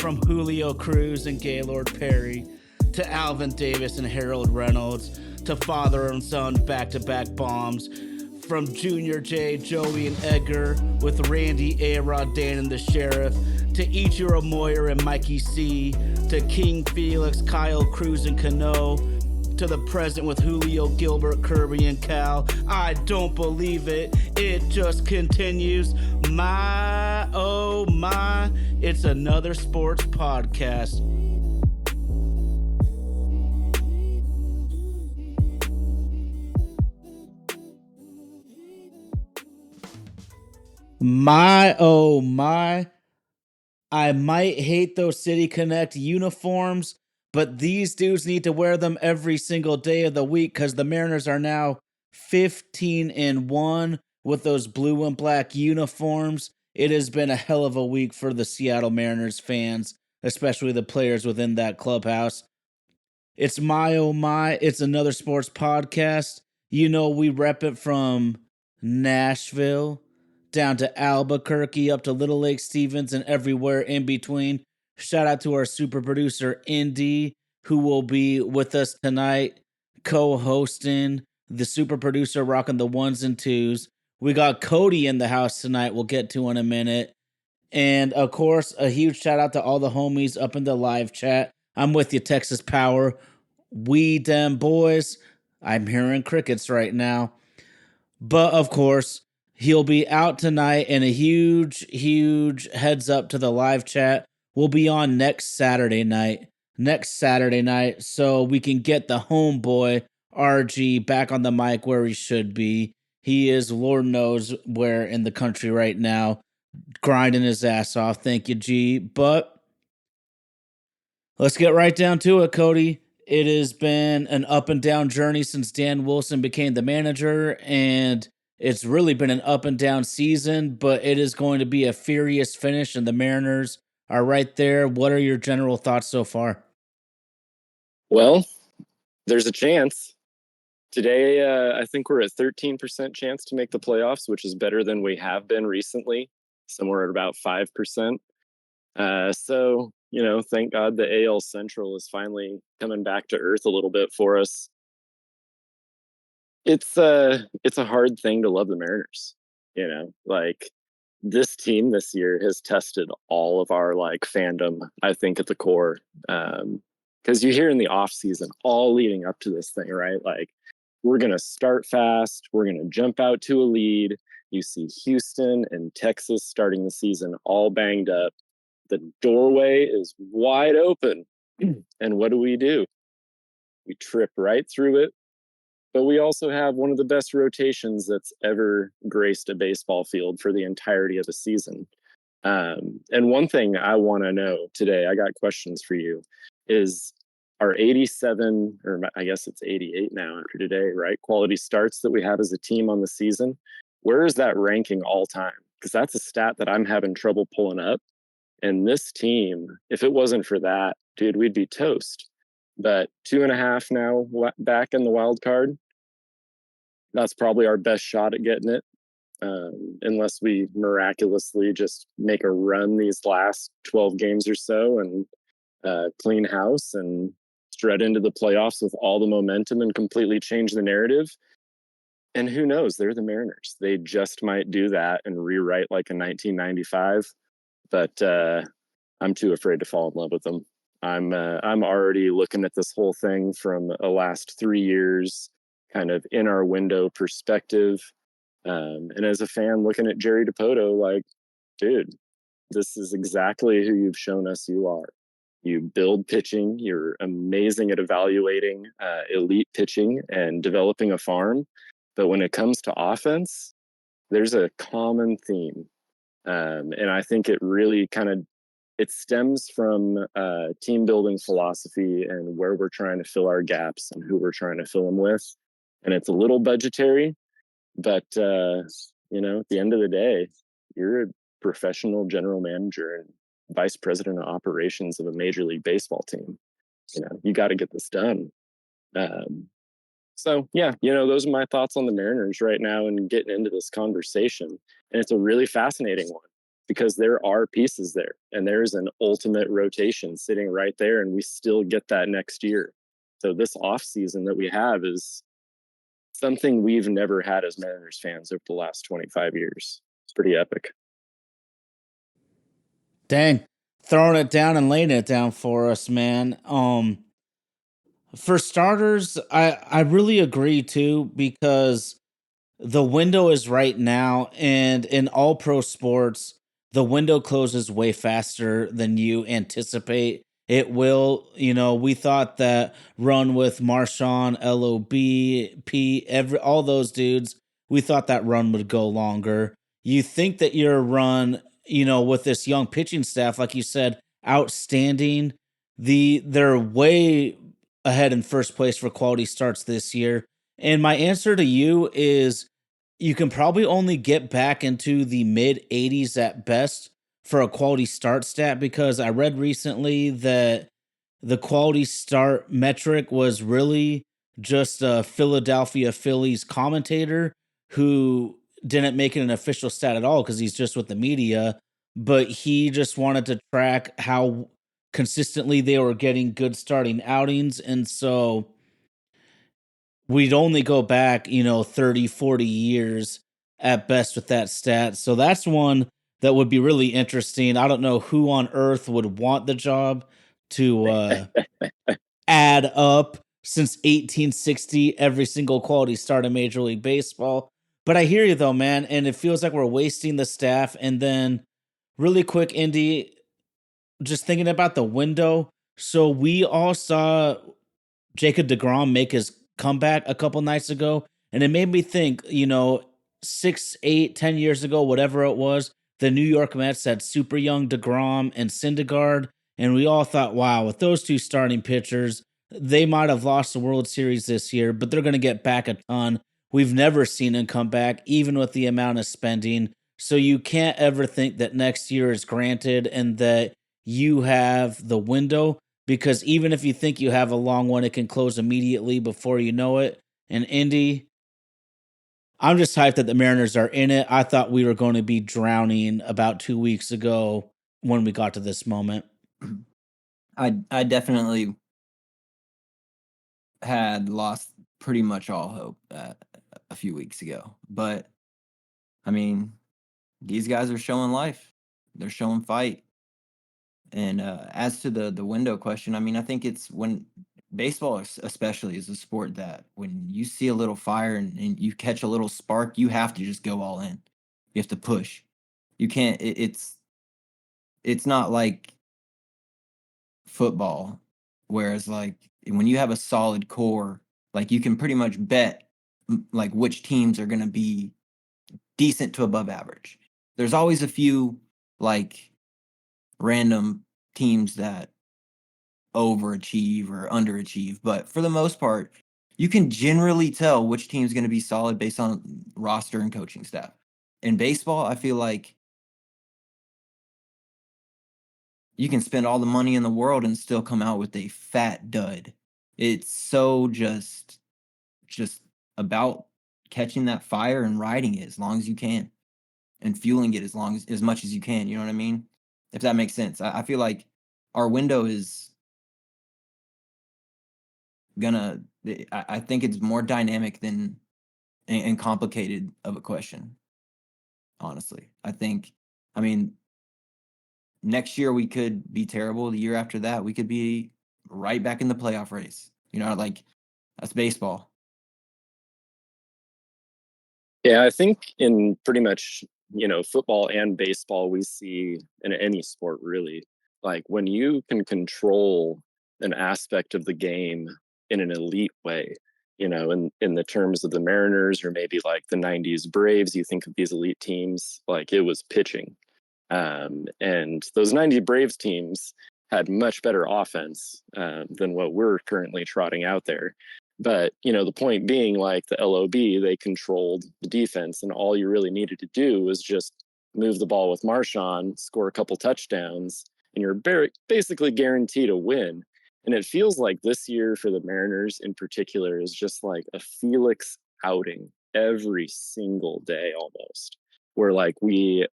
from Julio Cruz and Gaylord Perry to Alvin Davis and Harold Reynolds to father and son back-to-back bombs, from Junior J, Joey, and Edgar with Randy, A-Rod, Dan, and the Sheriff, to Ichiro Moyer and Mikey C, to King Felix, Kyle Cruz, and Cano, to the present with Julio, Gilbert, Kirby, and Cal. I don't believe it. It just continues. My, oh my, it's another sports podcast. My, oh my, I might hate those City Connect uniforms, but these dudes need to wear them every single day of the week because the Mariners are now 15-1 with those blue and black uniforms. It has been a hell of a week for the Seattle Mariners fans, especially the players within that clubhouse. It's my, oh my, it's another sports podcast. You know, we rep it from Nashville down to Albuquerque, up to Little Lake Stevens, and everywhere in between. Shout out to our super producer, Indy, who will be with us tonight, co-hosting, the super producer rocking the ones and twos. We got Cody in the house tonight, we'll get to in a minute. And, of course, a huge shout out to all the homies up in the live chat. I'm with you, Texas Power. We dem boys. I'm hearing crickets right now. But, of course, he'll be out tonight, and a huge, huge heads up to the live chat. We'll be on next Saturday night, so we can get the homeboy RG back on the mic where he should be. He is, Lord knows where in the country right now, grinding his ass off. Thank you, G. But let's get right down to it, Cody. It has been an up and down journey since Dan Wilson became the manager, and it's really been an up and down season, but it is going to be a furious finish, and the Mariners are right there. What are your general thoughts so far? Well, there's a chance. Today, I think we're at 13% chance to make the playoffs, which is better than we have been recently, somewhere at about 5%. So, you know, thank God the AL Central is finally coming back to earth a little bit for us. It's a hard thing to love the Mariners, you know, like this team this year has tested all of our like fandom, I think, at the core. Because you hear in the off season, all leading up to this thing, right? Like, we're going to start fast. We're going to jump out to a lead. You see Houston and Texas starting the season all banged up. The doorway is wide open. And what do? We trip right through it. But we also have one of the best rotations that's ever graced a baseball field for the entirety of a season. And one thing I want to know today, I got questions for you, is our 87, or I guess it's 88 now after today, right? Quality starts that we have as a team on the season. Where is that ranking all time? Because that's a stat that I'm having trouble pulling up. And this team, if it wasn't for that, dude, we'd be toast. But 2.5 now back in the wild card. That's probably our best shot at getting it. Unless we miraculously just make a run these last 12 games or so and clean house and strut into the playoffs with all the momentum and completely change the narrative. And who knows? They're the Mariners. They just might do that and rewrite like a 1995. But I'm too afraid to fall in love with them. I'm already looking at this whole thing from a last 3 years kind of in our window perspective. And as a fan looking at Jerry DiPoto, like, dude, this is exactly who you've shown us you are. You build pitching. You're amazing at evaluating elite pitching and developing a farm. But when it comes to offense, there's a common theme. And I think it really it stems from team building philosophy and where we're trying to fill our gaps and who we're trying to fill them with. And it's a little budgetary, but, you know, at the end of the day, you're a professional general manager and vice president of operations of a Major League Baseball team. You know, you got to get this done. So, yeah, you know, those are my thoughts on the Mariners right now and getting into this conversation. And it's a really fascinating one because there are pieces there and there's an ultimate rotation sitting right there, and we still get that next year. So this off season that we have is something we've never had as Mariners fans over the last 25 years. It's pretty epic. Dang, throwing it down and laying it down for us, man. For starters, I really agree too, because the window is right now, and in all pro sports, the window closes way faster than you anticipate it will. You know, we thought that run with Marshawn, LOB, every all those dudes, we thought that run would go longer. You think that your run, you know, with this young pitching staff, like you said, outstanding. They're way ahead in first place for quality starts this year. And my answer to you is you can probably only get back into the mid 80s at best for a quality start stat, because I read recently that the quality start metric was really just a Philadelphia Phillies commentator who didn't make it an official stat at all because he's just with the media, but he just wanted to track how consistently they were getting good starting outings. And so we'd only go back, you know, 30, 40 years at best with that stat. So that's one that would be really interesting. I don't know who on earth would want the job to add up since 1860 every single quality start in Major League Baseball. But I hear you though, man, and it feels like we're wasting the staff. And then really quick, Indy, just thinking about the window. So we all saw Jacob DeGrom make his comeback a couple nights ago, and it made me think, you know, 6, 8, 10 years ago, whatever it was, the New York Mets had super young DeGrom and Syndergaard, and we all thought, wow, with those two starting pitchers, they might have lost the World Series this year, but they're going to get back a ton. We've never seen him come back, even with the amount of spending. So you can't ever think that next year is granted and that you have the window, because even if you think you have a long one, it can close immediately before you know it. And Indy, I'm just hyped that the Mariners are in it. I thought we were going to be drowning about 2 weeks ago when we got to this moment. I definitely had lost pretty much all hope a few weeks ago, but I mean, these guys are showing life. They're showing fight. And as to the window question, I mean, I think it's when baseball especially is a sport that when you see a little fire and you catch a little spark, you have to just go all in. You have to push. You can't. It's not like football, whereas like when you have a solid core, like you can pretty much bet like which teams are going to be decent to above average. There's always a few like random teams that overachieve or underachieve, but for the most part, you can generally tell which team's going to be solid based on roster and coaching staff. In baseball, I feel like you can spend all the money in the world and still come out with a fat dud. It's so just about catching that fire and riding it as long as you can and fueling it as much as you can. You know what I mean? If that makes sense. I feel like our window is gonna. I think it's more dynamic than and complicated of a question. Honestly, I think. I mean, next year we could be terrible. The year after that, we could be right back in the playoff race. You know, like that's baseball. Yeah, I think in pretty much, football and baseball, we see in any sport really, like when you can control an aspect of the game in an elite way, in the terms of the Mariners or maybe like the 90s Braves, you think of these elite teams, like it was pitching. And those 90 Braves teams had much better offense than what we're currently trotting out there. But, the point being, like the LOB, they controlled the defense, and all you really needed to do was just move the ball with Marshawn, score a couple touchdowns, and you're basically guaranteed a win. And it feels like this year for the Mariners in particular is just like a Felix outing every single day almost, where like we're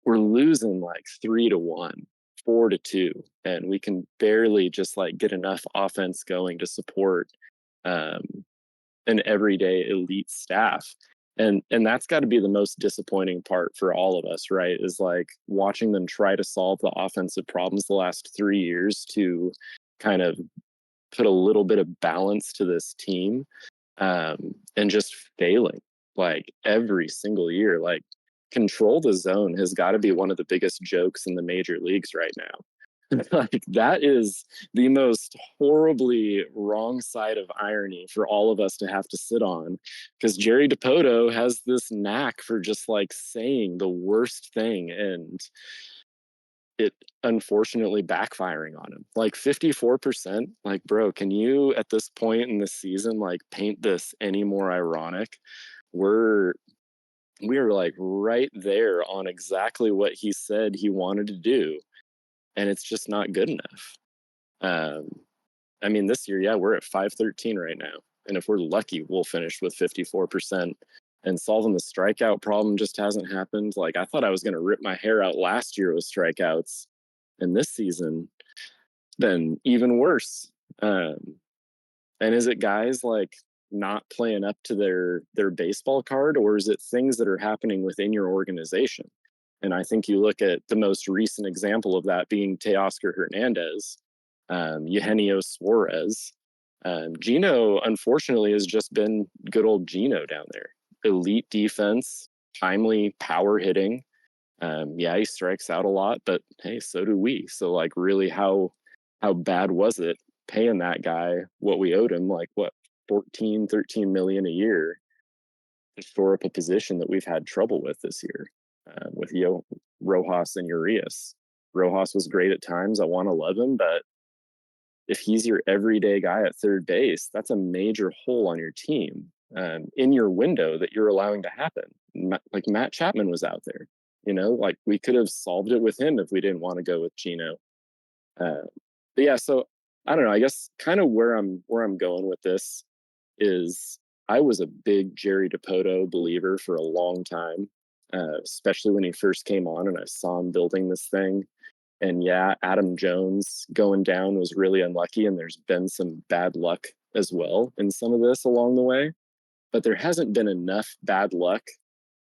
we're losing like 3-1, 4-2, and we can barely just like get enough offense going to support an everyday elite staff. And that's got to be the most disappointing part for all of us, right? Is like watching them try to solve the offensive problems the last 3 years to kind of put a little bit of balance to this team, and just failing like every single year. Like, control the zone has got to be one of the biggest jokes in the major leagues right now. Like, that is the most horribly wrong side of irony for all of us to have to sit on, because Jerry DiPoto has this knack for just like saying the worst thing and it unfortunately backfiring on him. Like 54%, like, bro, can you at this point in the season like paint this any more ironic? We are like right there on exactly what he said he wanted to do, and it's just not good enough. I mean, this year, yeah, we're at 513 right now, and if we're lucky, we'll finish with 54%. And solving the strikeout problem just hasn't happened. Like, I thought I was going to rip my hair out last year with strikeouts, and this season been even worse. And is it guys like not playing up to their baseball card, or is it things that are happening within your organization? And I think you look at the most recent example of that being Teoscar Hernandez, Eugenio Suarez. Gino, unfortunately, has just been good old Gino down there. Elite defense, timely power hitting. Yeah, he strikes out a lot, but hey, so do we. So like, really, how bad was it paying that guy what we owed him? Like, what, 14, 13 million a year to shore up a position that we've had trouble with this year, with Rojas and Urias. Rojas was great at times. I want to love him, but if he's your everyday guy at third base, that's a major hole on your team, in your window that you're allowing to happen. Like, Matt Chapman was out there, like we could have solved it with him if we didn't want to go with Gino. But yeah, so I don't know. I guess kind of where I'm going with this is I was a big Jerry DiPoto believer for a long time, especially when he first came on and I saw him building this thing. And yeah, Adam Jones going down was really unlucky, and there's been some bad luck as well in some of this along the way. But there hasn't been enough bad luck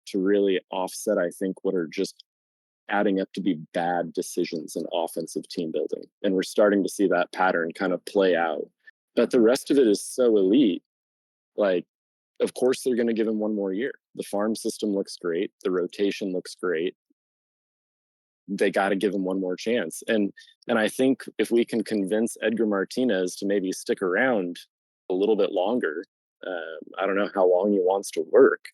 to really offset, I think, what are just adding up to be bad decisions in offensive team building. And we're starting to see that pattern kind of play out. But the rest of it is so elite. Like, of course, they're going to give him one more year. The farm system looks great. The rotation looks great. They got to give him one more chance. And I think if we can convince Edgar Martinez to maybe stick around a little bit longer, I don't know how long he wants to work,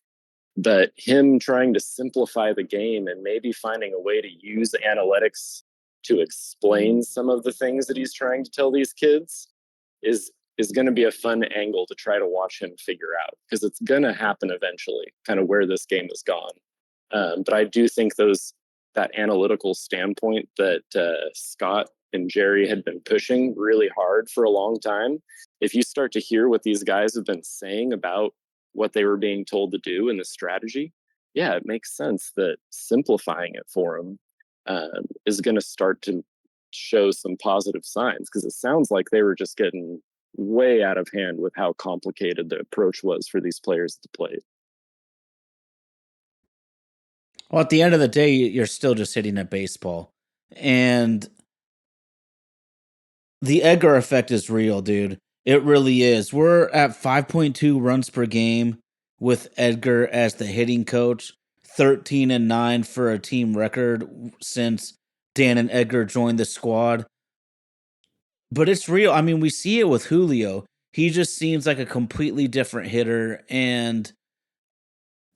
but him trying to simplify the game and maybe finding a way to use analytics to explain some of the things that he's trying to tell these kids is going to be a fun angle to try to watch him figure out, because it's going to happen eventually, kind of where this game has gone. But I do think that analytical standpoint that Scott and Jerry had been pushing really hard for a long time, if you start to hear what these guys have been saying about what they were being told to do in the strategy, yeah, it makes sense that simplifying it for them is going to start to show some positive signs, because it sounds like they were just getting way out of hand with how complicated the approach was for these players at the plate. Well, at the end of the day, you're still just hitting a baseball. And the Edgar effect is real, dude. It really is. We're at 5.2 runs per game with Edgar as the hitting coach, 13-9 for a team record since Dan and Edgar joined the squad. But it's real. I mean, we see it with Julio. He just seems like a completely different hitter, and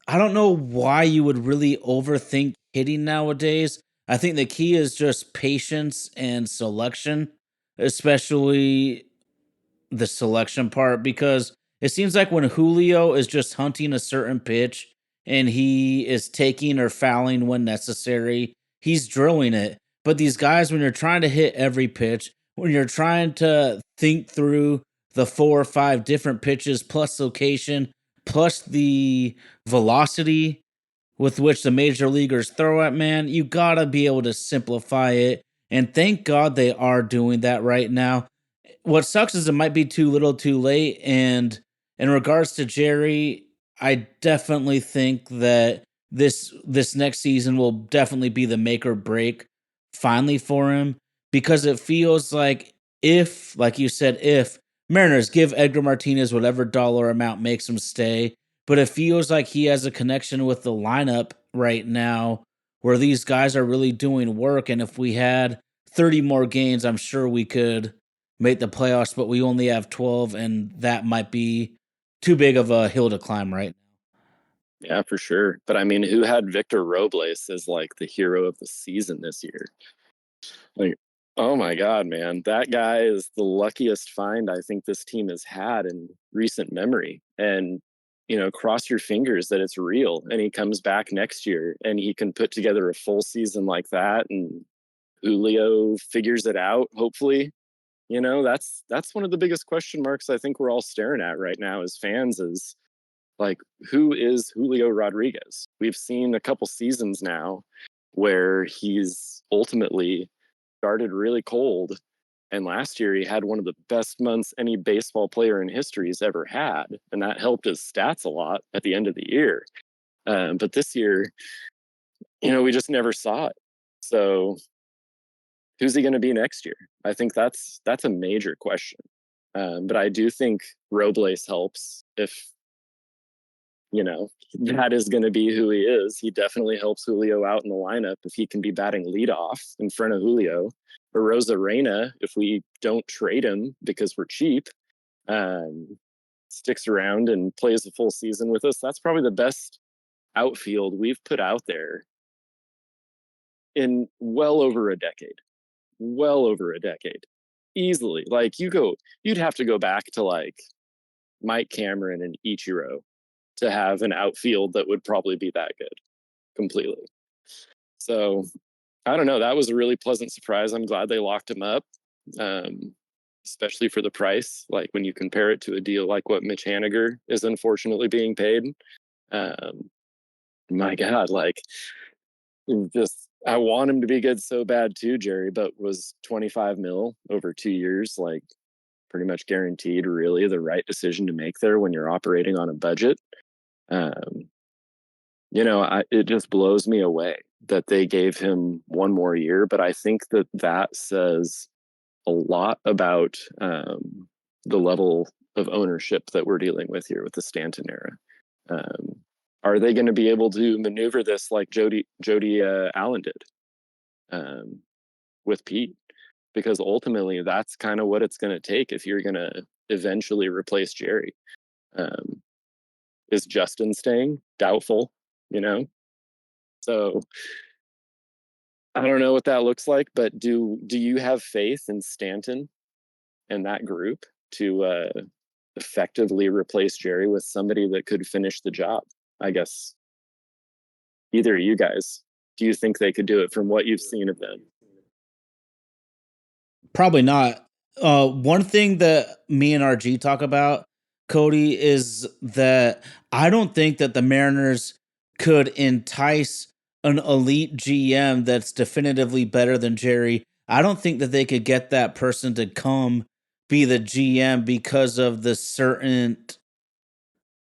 I don't know why you would really overthink hitting nowadays. I think the key is just patience and selection, especially the selection part, because it seems like when Julio is just hunting a certain pitch and he is taking or fouling when necessary, he's drilling it. But these guys, when you're trying to hit every pitch, when you're trying to think through the 4 or 5 different pitches plus location plus the velocity with which the major leaguers throw at, man, you gotta be able to simplify it. And thank God they are doing that right now. What sucks is it might be too little too late. And in regards to Jerry, I definitely think that this next season will definitely be the make or break finally for him, because it feels like, if, like you said, if Mariners give Edgar Martinez whatever dollar amount makes him stay, but it feels like he has a connection with the lineup right now where these guys are really doing work. And if we had 30 more games, I'm sure we could make the playoffs, but we only have 12, and that might be too big of a hill to climb right now. Yeah, for sure. But I mean, who had Victor Robles as like the hero of the season this year? Like, oh my God, man. That guy is the luckiest find I think this team has had in recent memory. And, cross your fingers that it's real and he comes back next year and he can put together a full season like that, and Julio figures it out, hopefully. That's one of the biggest question marks I think we're all staring at right now as fans, is like, who is Julio Rodriguez? We've seen a couple seasons now where he's ultimately started really cold. And last year he had one of the best months any baseball player in history has ever had. And that helped his stats a lot at the end of the year. But this year, we just never saw it. So who's he going to be next year? I think that's a major question. But I do think Robles helps. If that is going to be who he is, he definitely helps Julio out in the lineup if he can be batting leadoff in front of Julio. Or Rosa Reina, if we don't trade him because we're cheap, sticks around and plays a full season with us. That's probably the best outfield we've put out there in well over a decade. Easily. Like, you'd have to go back to like Mike Cameron and Ichiro to have an outfield that would probably be that good completely. So I don't know. That was a really pleasant surprise. I'm glad they locked him up, especially for the price. Like, when you compare it to a deal like what Mitch Haniger is unfortunately being paid, my God, like, I want him to be good so bad too, Jerry, but was 25 mil over 2 years, like, pretty much guaranteed, really the right decision to make there when you're operating on a budget? It just blows me away that they gave him one more year, but I think that says a lot about the level of ownership that we're dealing with here with the Stanton era. Are they going to be able to maneuver this like Jody Allen did with Pete? Because ultimately, that's kind of what it's going to take if you're going to eventually replace Jerry. Is Justin staying? Doubtful, So I don't know what that looks like, but do you have faith in Stanton and that group to effectively replace Jerry with somebody that could finish the job? I guess either of you guys, do you think they could do it from what you've seen of them? Probably not. One thing that me and RG talk about, Cody, is that I don't think that the Mariners could entice an elite GM that's definitively better than Jerry. I don't think that they could get that person to come be the GM because of the certain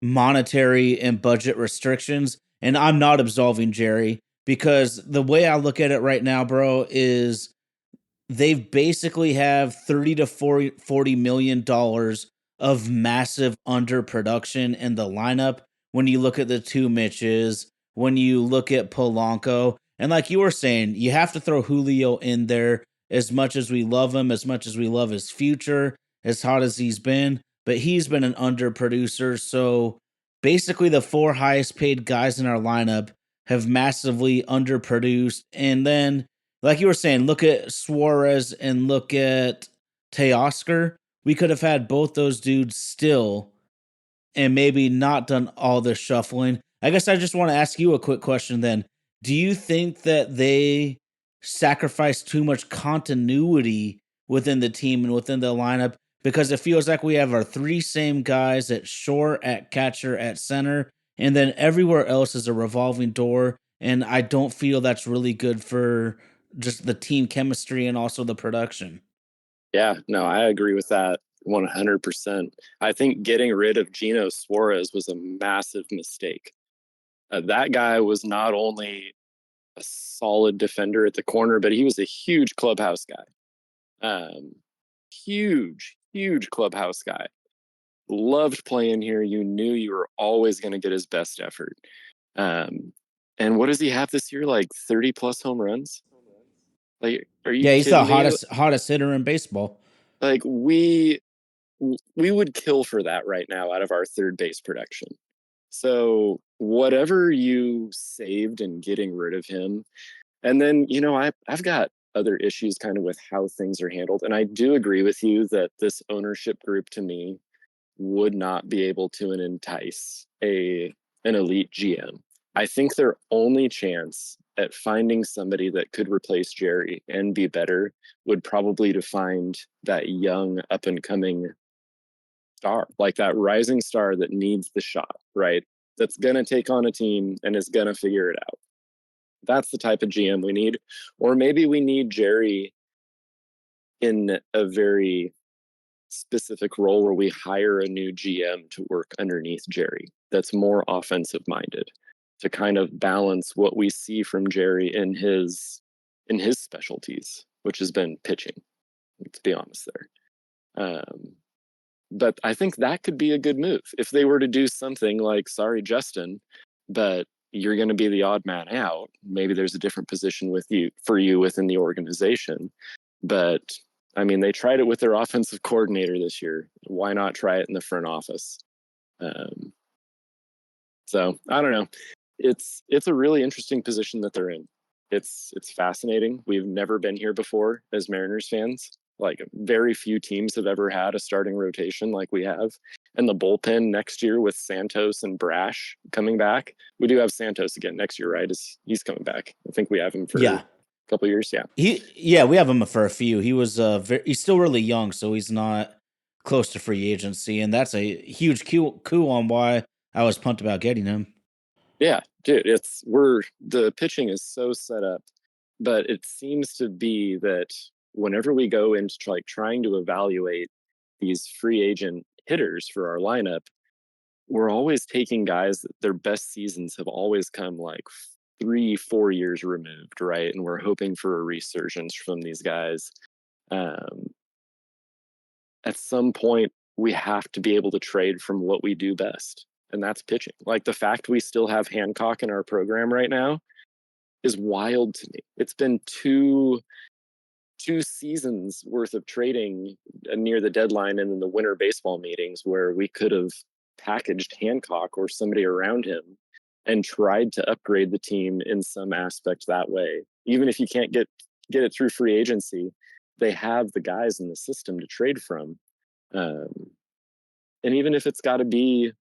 monetary and budget restrictions. And I'm not absolving Jerry, because the way I look at it right now, bro, is they basically have 30 to 40 million dollars of massive underproduction in the lineup. When you look at the two Mitches, when you look at Polanco, and like you were saying, you have to throw Julio in there. As much as we love him, as much as we love his future, as hot as he's been, but he's been an underproducer. So basically, the four highest paid guys in our lineup have massively underproduced. And then, like you were saying, look at Suarez and look at Teoscar. We could have had both those dudes still and maybe not done all this shuffling. I guess I just want to ask you a quick question then. Do you think that they sacrificed too much continuity within the team and within the lineup? Because it feels like we have our three same guys at short, at catcher, at center, and then everywhere else is a revolving door. And I don't feel that's really good for just the team chemistry and also the production. Yeah, no, I agree with that 100%. I think getting rid of Gino Suarez was a massive mistake. That guy was not only a solid defender at the corner, but he was a huge clubhouse guy. Huge clubhouse guy. Loved playing here. You knew you were always going to get his best effort. And what does he have this year? Like 30 plus home runs? Like, are you Yeah, he's the kidding me? hottest hitter in baseball. Like, we would kill for that right now out of our third base production. So whatever you saved in getting rid of him, and then, I've got other issues kind of with how things are handled. And I do agree with you that this ownership group to me would not be able to entice an elite GM. I think their only chance at finding somebody that could replace Jerry and be better would probably to find that young up and coming star, like that rising star that needs the shot, right? That's going to take on a team and is going to figure it out. That's the type of GM we need. Or maybe we need Jerry in a very specific role where we hire a new GM to work underneath Jerry that's more offensive minded to kind of balance what we see from Jerry in his specialties, which has been pitching, to be honest there. But I think that could be a good move if they were to do something like, sorry, Justin, but you're going to be the odd man out. Maybe there's a different position for you within the organization. But I mean, they tried it with their offensive coordinator this year. Why not try it in the front office? So I don't know. It's a really interesting position that they're in. It's fascinating. We've never been here before as Mariners fans. Like, very few teams have ever had a starting rotation like we have. And the bullpen next year with Santos and Brash coming back. We do have Santos again next year, right? He's coming back. I think we have him for a couple years. Yeah. We have him for a few. He was he's still really young, so he's not close to free agency, and that's a huge coup on why I was pumped about getting him. Yeah, dude, the pitching is so set up, but it seems to be that whenever we go into trying to evaluate these free agent hitters for our lineup, we're always taking guys that their best seasons have always come like 3-4 years removed, right? And we're hoping for a resurgence from these guys. At some point, we have to be able to trade from what we do best, and that's pitching. Like, the fact we still have Hancock in our program right now is wild to me. It's been two seasons worth of trading near the deadline and in the winter baseball meetings where we could have packaged Hancock or somebody around him and tried to upgrade the team in some aspect that way. Even if you can't get it through free agency, they have the guys in the system to trade from. And even if it's got to be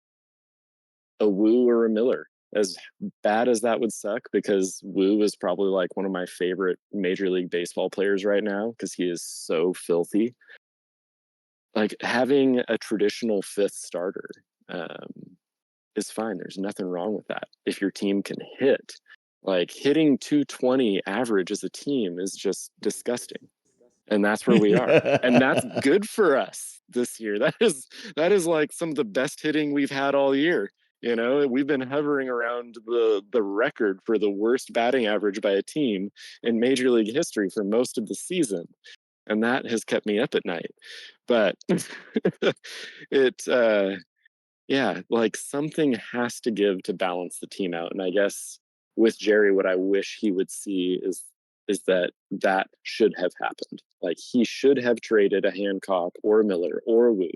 a Wu or a Miller, as bad as that would suck, because Wu is probably like one of my favorite Major League Baseball players right now because he is so filthy. Like, having a traditional fifth starter is fine. There's nothing wrong with that. If your team can hit, like, hitting 220 average as a team is just disgusting. And that's where we are. And that's good for us this year. That is like some of the best hitting we've had all year. We've been hovering around the record for the worst batting average by a team in Major League history for most of the season. And that has kept me up at night. But like, something has to give to balance the team out. And I guess with Jerry, what I wish he would see is that should have happened. Like, he should have traded a Hancock or a Miller or a Wu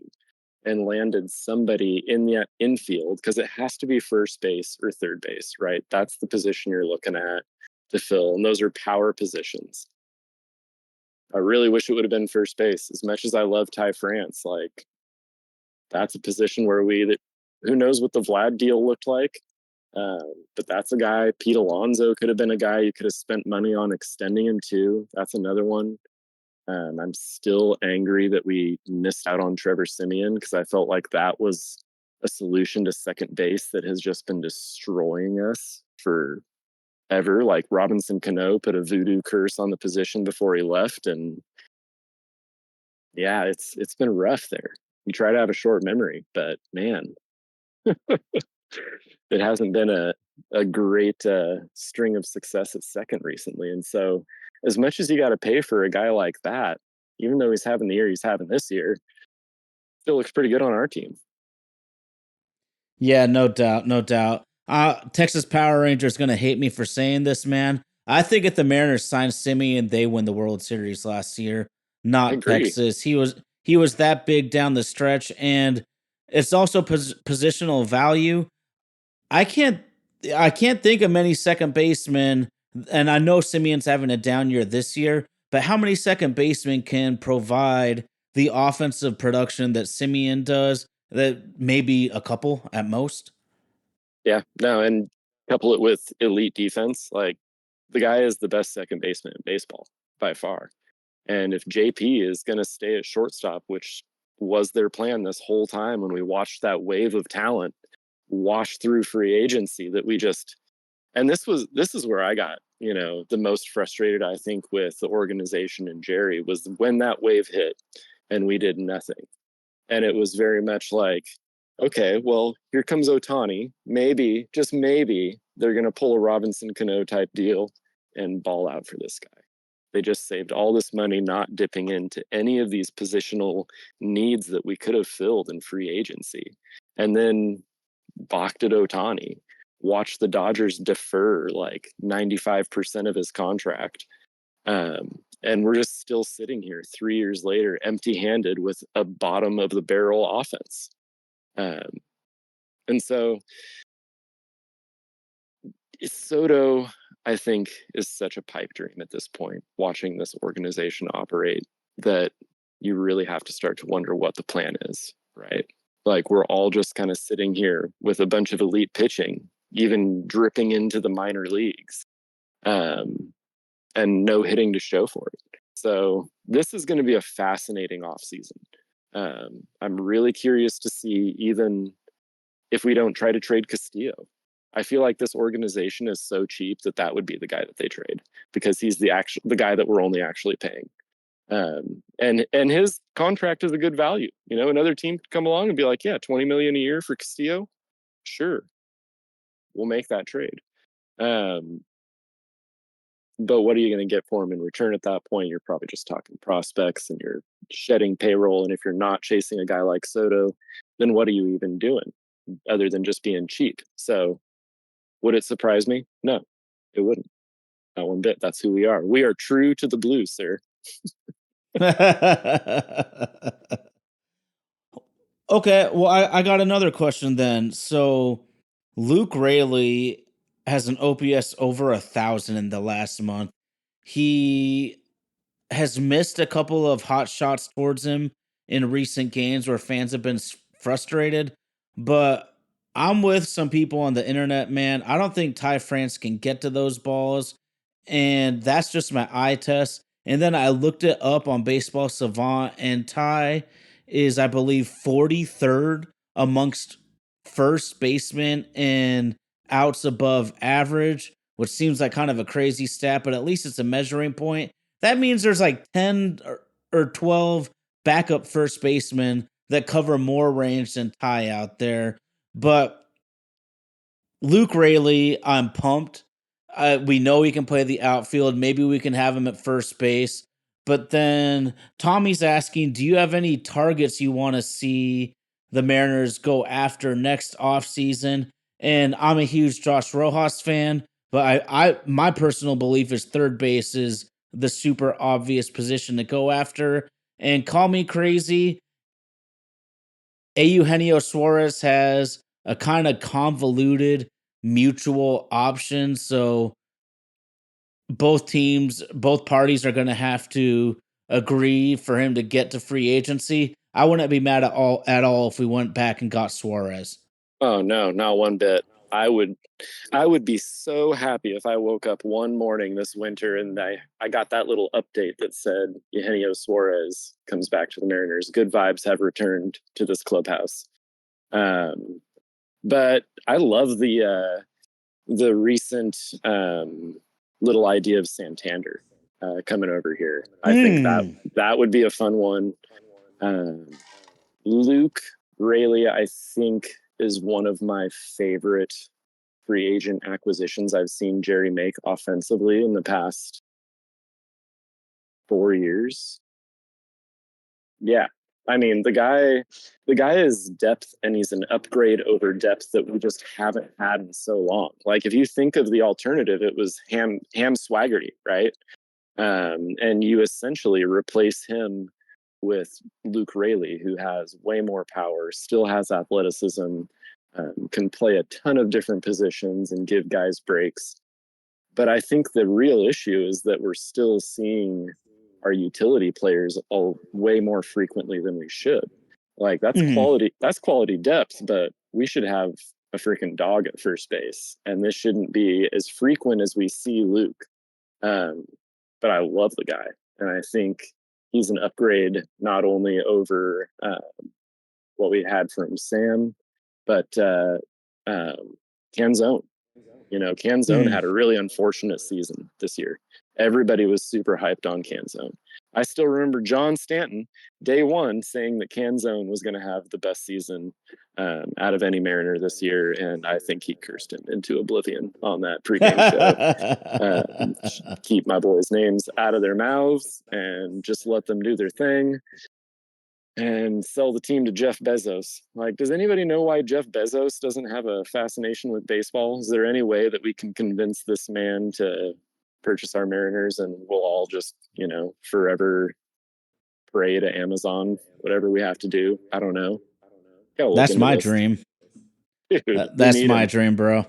and landed somebody in the infield, because it has to be first base or third base, right? That's the position you're looking at to fill, and those are power positions. I really wish it would have been first base. As much as I love Ty France, like, that's a position where who knows what the Vlad deal looked like. But that's a guy. Pete Alonso could have been a guy you could have spent money on extending him to. That's another one. I'm still angry that we missed out on Trevor Siemian, because I felt like that was a solution to second base that has just been destroying us forever. Like Robinson Cano put a voodoo curse on the position before he left, and yeah, it's been rough there. You try to have a short memory, but man, it hasn't been a great string of success at second recently. And so, as much as you got to pay for a guy like that, even though he's having the year he's having this year, still looks pretty good on our team. Yeah, no doubt, no doubt. Texas Power Rangers gonna hate me for saying this, man. I think if the Mariners signed Simeon, they win the World Series last year, I not agree. Texas. He was that big down the stretch, and it's also positional value. I can't I can't think of many second basemen, and I know Simeon's having a down year this year, but how many second basemen can provide the offensive production that Simeon does? That maybe a couple at most. Yeah, no, and couple it with elite defense. Like the guy is the best second baseman in baseball by far. And if JP is going to stay at shortstop, which was their plan this whole time when we watched that wave of talent wash through free agency that we just, and this is where I got, the most frustrated, I think, with the organization and Jerry, was when that wave hit and we did nothing. And it was very much like, okay, well, here comes Ohtani. Maybe, just maybe, they're going to pull a Robinson Cano type deal and ball out for this guy. They just saved all this money not dipping into any of these positional needs that we could have filled in free agency. And then balked at Ohtani. Watched the Dodgers defer like 95% of his contract. And we're just still sitting here 3 years later, empty handed with a bottom of the barrel offense. And so Soto, I think, is such a pipe dream at this point, watching this organization operate, that you really have to start to wonder what the plan is, right? Like we're all just kind of sitting here with a bunch of elite pitching, even dripping into the minor leagues, and no hitting to show for it. So this is going to be a fascinating offseason. I'm really curious to see even if we don't try to trade Castillo. I feel like this organization is so cheap that would be the guy that they trade, because he's the guy that we're only actually paying. And his contract is a good value. Another team could come along and be like, yeah, $20 million a year for Castillo. Sure. We'll make that trade. But what are you going to get for him in return at that point? You're probably just talking prospects and you're shedding payroll. And if you're not chasing a guy like Soto, then what are you even doing other than just being cheap? So would it surprise me? No, it wouldn't. Not one bit. That's who we are. We are true to the blue, sir. Okay, well, I got another question then. So, Luke Rayleigh has an OPS over 1,000 in the last month. He has missed a couple of hot shots towards him in recent games where fans have been frustrated. But I'm with some people on the internet, man. I don't think Ty France can get to those balls. And that's just my eye test. And then I looked it up on Baseball Savant, and Ty is, I believe, 43rd amongst first basemen in outs above average, which seems like kind of a crazy stat, but at least it's a measuring point. That means there's like 10 or 12 backup first basemen that cover more range than Ty out there. But Luke Rayleigh, I'm pumped. We know he can play the outfield. Maybe we can have him at first base. But then Tommy's asking, do you have any targets you want to see the Mariners go after next offseason? And I'm a huge Josh Rojas fan, but my personal belief is third base is the super obvious position to go after. And call me crazy, Eugenio Suarez has a kind of convoluted mutual option. So both parties are going to have to agree for him to get to free agency. I wouldn't be mad at all if we went back and got Suarez. Oh no, not one bit. I would be so happy if I woke up one morning this winter and I got that little update that said Eugenio Suarez comes back to the Mariners. Good vibes have returned to this clubhouse. But I love the recent little idea of Santander coming over here. I think that would be a fun one. Luke Rayleigh, I think, is one of my favorite free agent acquisitions I've seen Jerry make offensively in the past 4 years. Yeah. I mean, the guy is depth, and he's an upgrade over depth that we just haven't had in so long. Like, if you think of the alternative, it was Ham Swaggerty, right? And you essentially replace him with Luke Rayleigh, who has way more power, still has athleticism, can play a ton of different positions and give guys breaks. But I think the real issue is that we're still seeing our utility players all way more frequently than we should. Like, that's quality depth, but we should have a freaking dog at first base, and this shouldn't be as frequent as we see Luke. But I love the guy, and I think he's an upgrade not only over what we had from Sam, but Canzone. Canzone had a really unfortunate season this year. Everybody was super hyped on Canzone. I still remember John Stanton, day one, saying that Canzone was going to have the best season out of any Mariner this year, and I think he cursed him into oblivion on that pregame show. Keep my boys' names out of their mouths and just let them do their thing. And sell the team to Jeff Bezos. Like, does anybody know why Jeff Bezos doesn't have a fascination with baseball? Is there any way that we can convince this man to purchase our Mariners, and we'll all just, forever pray to Amazon, whatever we have to do? I don't know. That's my dream. Dude, that's my dream, bro.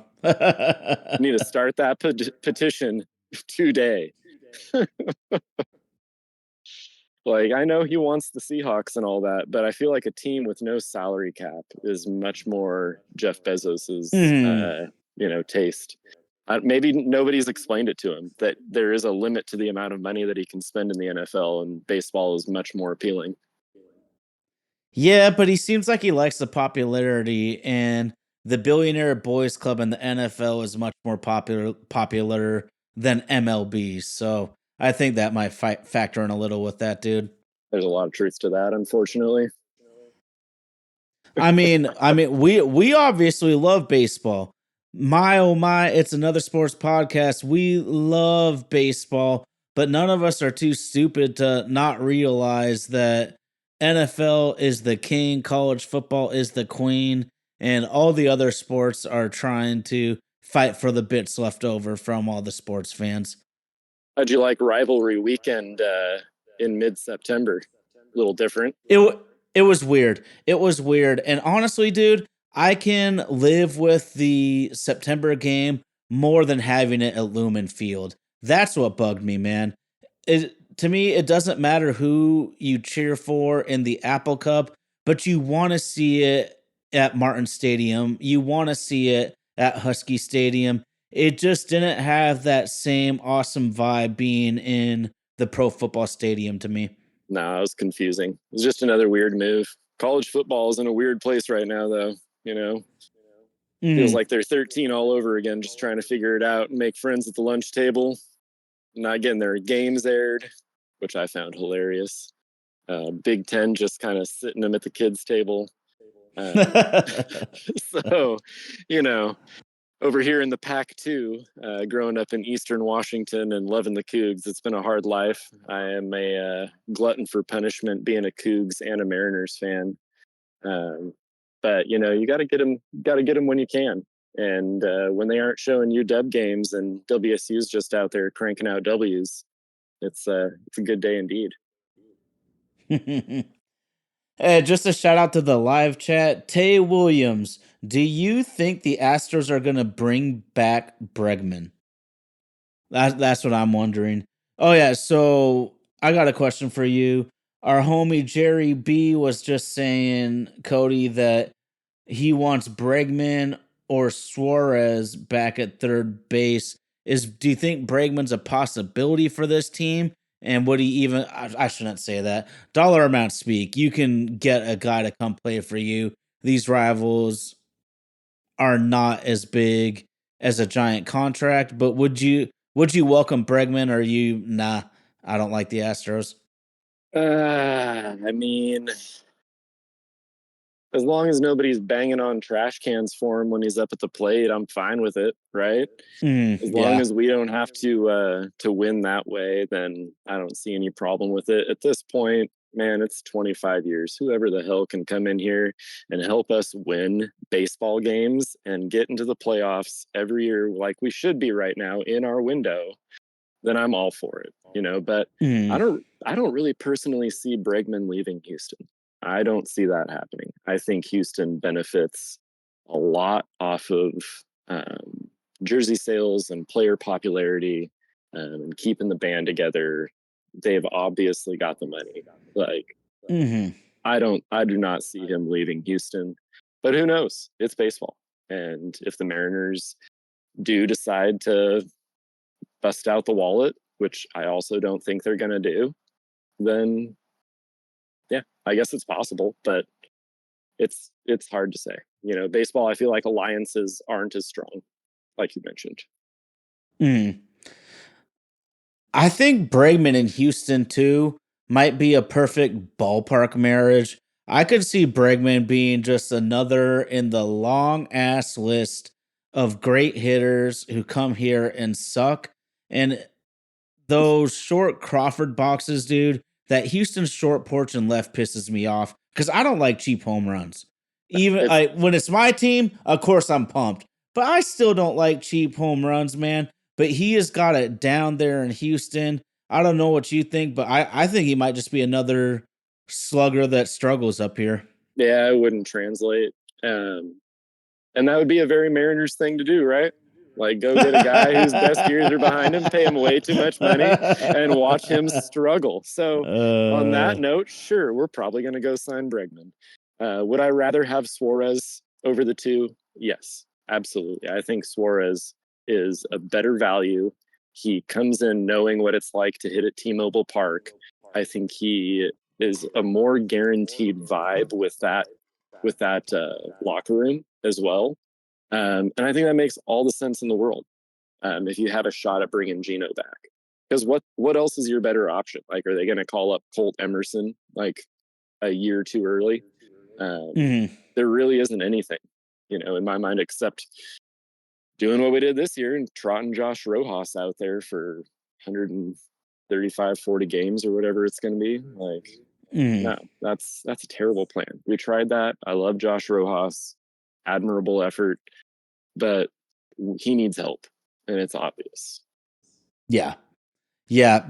Need to start that petition today. Like, I know he wants the Seahawks and all that, but I feel like a team with no salary cap is much more Jeff Bezos's, taste. Maybe nobody's explained it to him that there is a limit to the amount of money that he can spend in the NFL, and baseball is much more appealing. Yeah, but he seems like he likes the popularity, and the Billionaire Boys Club in the NFL is much more popular than MLB. So I think that might factor in a little with that, dude. There's a lot of truth to that, unfortunately. I mean, we obviously love baseball. My oh my, it's another sports podcast. We love baseball, but none of us are too stupid to not realize that NFL is the king, college football is the queen, and all the other sports are trying to fight for the bits left over from all the sports fans. How'd you like rivalry weekend in mid-September? A little different. It was weird. It was weird. And honestly, dude, I can live with the September game more than having it at Lumen Field. That's what bugged me, man. To me, it doesn't matter who you cheer for in the Apple Cup, but you want to see it at Martin Stadium. You want to see it at Husky Stadium. It just didn't have that same awesome vibe being in the Pro Football Stadium to me. No, it was confusing. It was just another weird move. College football is in a weird place right now, though. Feels like they're 13 all over again, just trying to figure it out and make friends at the lunch table. Not getting their games aired, which I found hilarious. Big Ten just kind of sitting them at the kids' table. So, over here in the Pac-2, growing up in Eastern Washington and loving the Cougs, it's been a hard life. I am a glutton for punishment, being a Cougs and a Mariners fan. But you got to get them when you can. And when they aren't showing UW games and WSU's just out there cranking out W's, it's a good day indeed. Just a shout out to the live chat. Tay Williams, do you think the Astros are going to bring back Bregman? That's what I'm wondering. Oh, yeah. So I got a question for you. Our homie JerryB was just saying, Cody, that he wants Bregman or Suarez back at third base. Do you think Bregman's a possibility for this team? And would he even, I shouldn't say that. Dollar amount speak. You can get a guy to come play for you these rivals are not as big as a giant contract. But would you welcome Bregman, or you nah? I don't like the Astros. I mean, as long as nobody's banging on trash cans for him when he's up at the plate, I'm fine with it, right? As long as we don't have to win that way, then I don't see any problem with it. At this point, man, it's 25 years. Whoever the hell can come in here and help us win baseball games and get into the playoffs every year like we should be right now in our window, then I'm all for it, but I don't really personally see Bregman leaving Houston. I don't see that happening. I think Houston benefits a lot off of jersey sales and player popularity, and keeping the band together. They've obviously got the money. I do not see him leaving Houston, but who knows? It's baseball. And if the Mariners do decide to bust out the wallet, which I also don't think they're going to do, then yeah, I guess it's possible, but it's hard to say. Baseball, I feel like alliances aren't as strong, like you mentioned. I think Bregman in Houston too might be a perfect ballpark marriage. I could see Bregman being just another in the long ass list of great hitters who come here and suck. And those short Crawford boxes, dude, that Houston short porch and left pisses me off because I don't like cheap home runs. Even when it's my team, of course I'm pumped, but I still don't like cheap home runs, man. But he has got it down there in Houston. I don't know what you think, but I think he might just be another slugger that struggles up here. Yeah, it wouldn't translate. And that would be a very Mariners thing to do, right? Like, go get a guy whose best years are behind him, pay him way too much money, and watch him struggle. So on that note, sure, we're probably going to go sign Bregman. Would I rather have Suarez over the two? Yes, absolutely. I think Suarez is a better value. He comes in knowing what it's like to hit at T-Mobile Park. I think he is a more guaranteed vibe with that locker room as well. And I think that makes all the sense in the world if you have a shot at bringing Gino back. Because what else is your better option? Like, are they going to call up Colt Emerson like a year too early? There really isn't anything, in my mind, except doing what we did this year and trotting Josh Rojas out there for 135, 40 games or whatever it's going to be. Like, no, that's a terrible plan. We tried that. I love Josh Rojas. Admirable effort, but he needs help, and it's obvious. Yeah,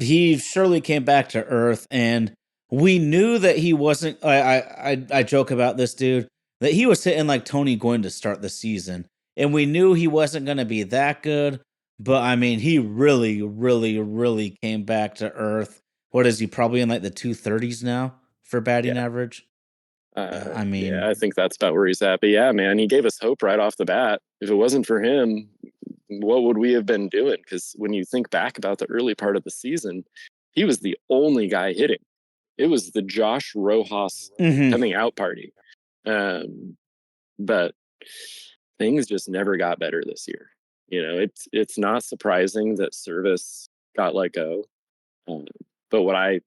he surely came back to earth, and we knew that he wasn't. I joke about this dude that he was hitting like Tony Gwynn to start the season, and we knew he wasn't going to be that good. But I mean, he really, really, really came back to earth. What is he, probably in like the 230s now for batting average? I think that's about where he's at. But yeah, man, he gave us hope right off the bat. If it wasn't for him, what would we have been doing? Because when you think back about the early part of the season, he was the only guy hitting. It was the Josh Rojas coming out party. But things just never got better this year. It's not surprising that Service got let go. But what I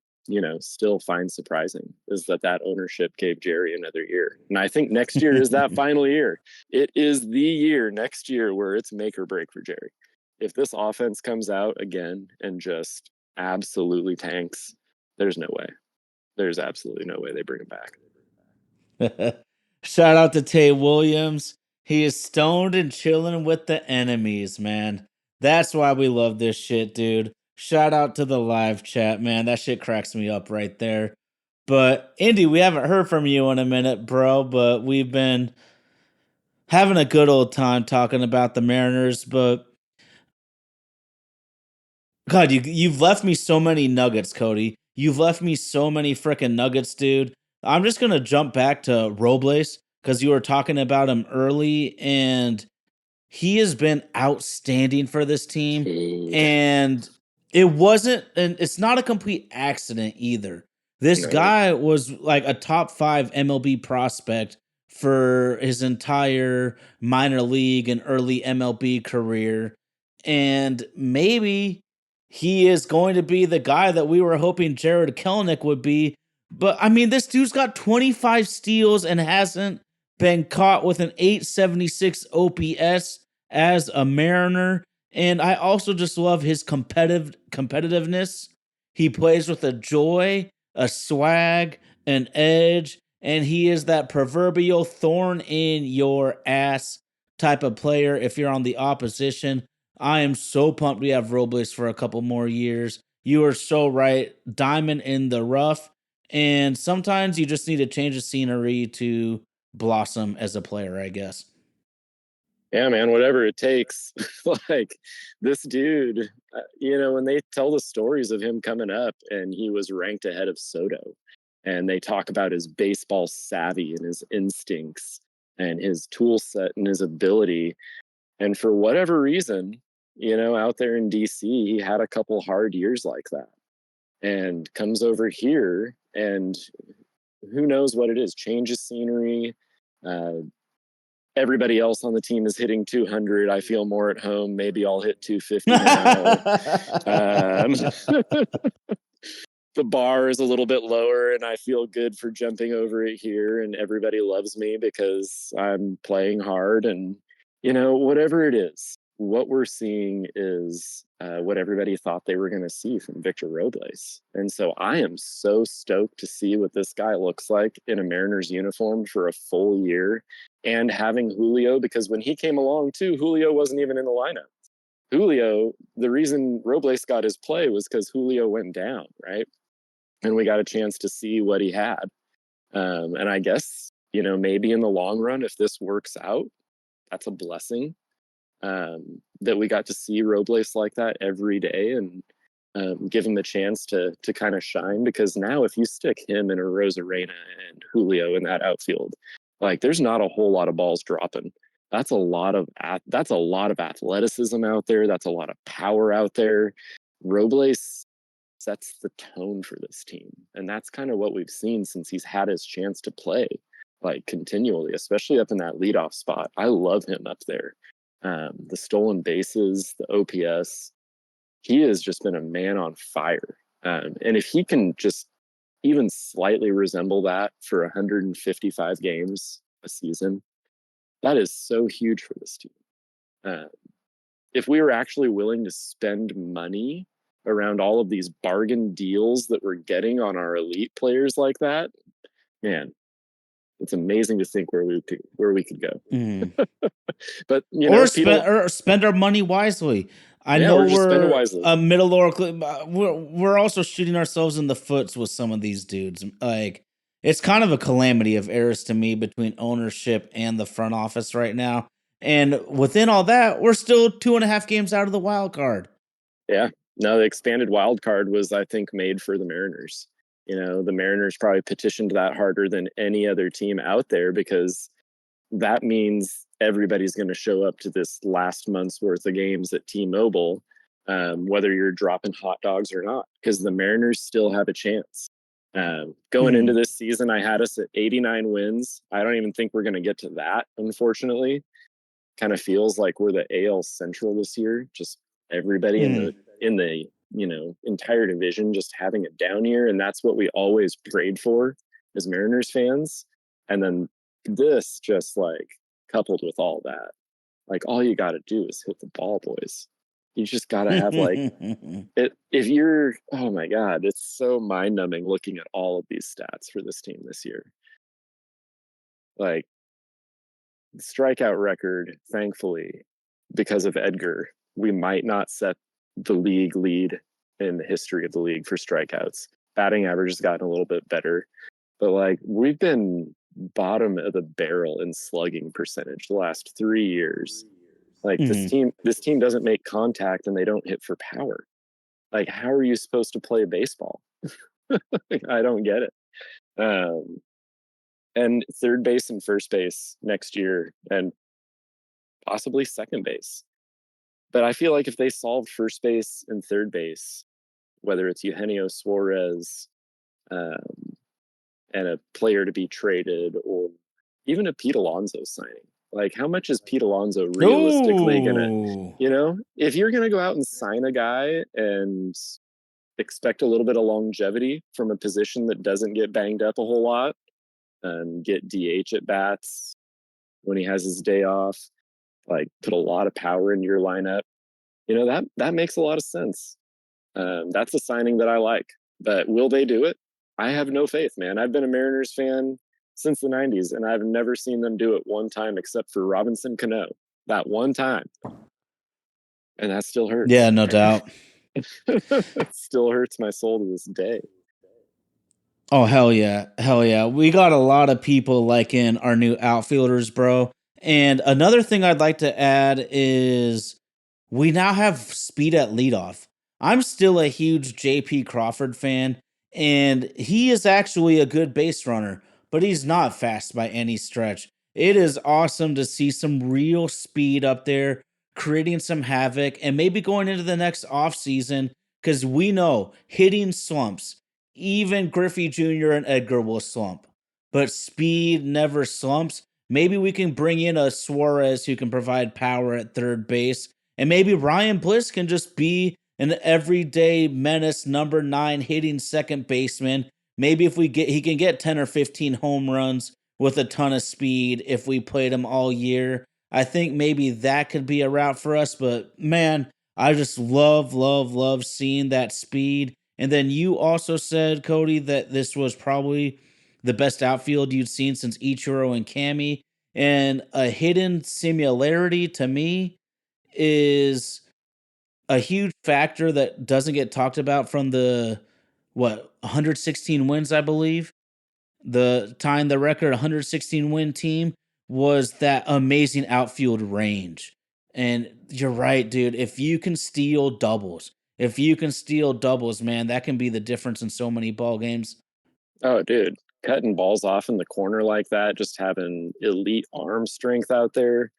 still find surprising is that ownership gave Jerry another year. And I think next year is that final year. It is the year next year where it's make or break for Jerry. If this offense comes out again and just absolutely tanks, there's no way. There's absolutely no way they bring him back. Shout out to Tay Williams. He is stoned and chilling with the enemies, man. That's why we love this shit, dude. Shout out to the live chat, man. That shit cracks me up right there. But Indy, we haven't heard from you in a minute, bro, but we've been having a good old time talking about the Mariners, but God, you've left me so many nuggets, Cody. You've left me so many freaking nuggets, dude. I'm just going to jump back to Robles because you were talking about him early, and he has been outstanding for this team. And it's not a complete accident either. This guy was like a top 5 MLB prospect for his entire minor league and early MLB career. And maybe he is going to be the guy that we were hoping Jared Kelenic would be. But I mean, this dude's got 25 steals and hasn't been caught with an 876 OPS as a Mariner. And I also just love his competitiveness. He plays with a joy, a swag, an edge, and he is that proverbial thorn in your ass type of player if you're on the opposition. I am so pumped we have Robles for a couple more years. You are so right. Diamond in the rough. And sometimes you just need to change the scenery to blossom as a player, I guess. Yeah, man, whatever it takes. Like this dude, when they tell the stories of him coming up and he was ranked ahead of Soto, and they talk about his baseball savvy and his instincts and his tool set and his ability. And for whatever reason, out there in DC, he had a couple hard years like that and comes over here and who knows what it is, changes scenery. Everybody else on the team is hitting 200. I feel more at home. Maybe I'll hit 250 now. The bar is a little bit lower and I feel good for jumping over it here. And everybody loves me because I'm playing hard. And, whatever it is, what we're seeing is what everybody thought they were going to see from Victor Robles. And so I am so stoked to see what this guy looks like in a Mariners uniform for a full year and having Julio, because when he came along too, Julio wasn't even in the lineup. Julio, the reason Robles got his play was because Julio went down, right? And we got a chance to see what he had. And I guess, maybe in the long run, if this works out, that's a blessing. That we got to see Robles like that every day and give him a chance to kind of shine, because now if you stick him and a Rosarena and Julio in that outfield, like there's not a whole lot of balls dropping. That's a lot of athleticism out there. That's a lot of power out there. Robles sets the tone for this team, and that's kind of what we've seen since he's had his chance to play, like continually, especially up in that leadoff spot. I love him up there. The stolen bases, the OPS, he has just been a man on fire. And if he can just even slightly resemble that for 155 games a season, that is so huge for this team. If we were actually willing to spend money around all of these bargain deals that we're getting on our elite players like that, man, it's amazing to think where we could go. But spend our money wisely. I Yeah, know we're just spending we're wisely. a middle lower. We're also shooting ourselves in the foots with some of these dudes. Like it's kind of a calamity of errors to me between ownership and the front office right now. And within all that, we're still 2.5 games out of the wild card. Yeah, no, the expanded wild card was, I think, made for the Mariners. The Mariners probably petitioned that harder than any other team out there, because that means everybody's going to show up to this last month's worth of games at T-Mobile, whether you're dropping hot dogs or not, because the Mariners still have a chance. Going into this season, I had us at 89 wins. I don't even think we're going to get to that, unfortunately. Kind of feels like we're the AL Central this year. Just everybody in the entire division just having a down year, and that's what we always prayed for as Mariners fans. And then this just like coupled with all that, like all you got to do is hit the ball, boys. You just got to have like it. If you're, oh my God, it's so mind numbing looking at all of these stats for this team this year. Like the strikeout record, thankfully, because of Edgar, we might not set the league lead in the history of the league for strikeouts. Batting average has gotten a little bit better, but like we've been bottom of the barrel in slugging percentage the last 3 years. Like this team doesn't make contact and they don't hit for power. Like how are you supposed to play baseball? I don't get it. And third base and first base next year, and possibly second base. But I feel like if they solved first base and third base, whether it's Eugenio Suarez and a player to be traded, or even a Pete Alonso signing. Like, how much is Pete Alonso realistically gonna, if you're gonna go out and sign a guy and expect a little bit of longevity from a position that doesn't get banged up a whole lot, get DH at bats when he has his day off, like put a lot of power into your lineup, that makes a lot of sense. That's a signing that I like. But will they do it? I have no faith, man. I've been a Mariners fan since the 90s, and I've never seen them do it one time except for Robinson Cano. That one time. And that still hurts. Yeah, no doubt. It still hurts my soul to this day. Oh, hell yeah. Hell yeah. We got a lot of people liking our new outfielders, bro. And another thing I'd like to add is we now have speed at leadoff. I'm still a huge JP Crawford fan, and he is actually a good base runner, but he's not fast by any stretch. It is awesome to see some real speed up there, creating some havoc, and maybe going into the next offseason, because we know hitting slumps. Even Griffey Jr. and Edgar will slump, but speed never slumps. Maybe we can bring in a Suarez who can provide power at third base, and maybe Ryan Bliss can just be an everyday menace number 9 hitting second baseman. Maybe if he can get 10 or 15 home runs with a ton of speed if we played him all year. I think maybe that could be a route for us, but man, I just love seeing that speed. And then you also said, Cody, that this was probably the best outfield you'd seen since Ichiro and Cammy. And a hidden similarity to me is a huge factor that doesn't get talked about from the 116 wins, I believe. The tying the record 116 win team was that amazing outfield range. And you're right, dude. If you can steal doubles, man, that can be the difference in so many ball games. Oh, dude, cutting balls off in the corner like that, just having elite arm strength out there.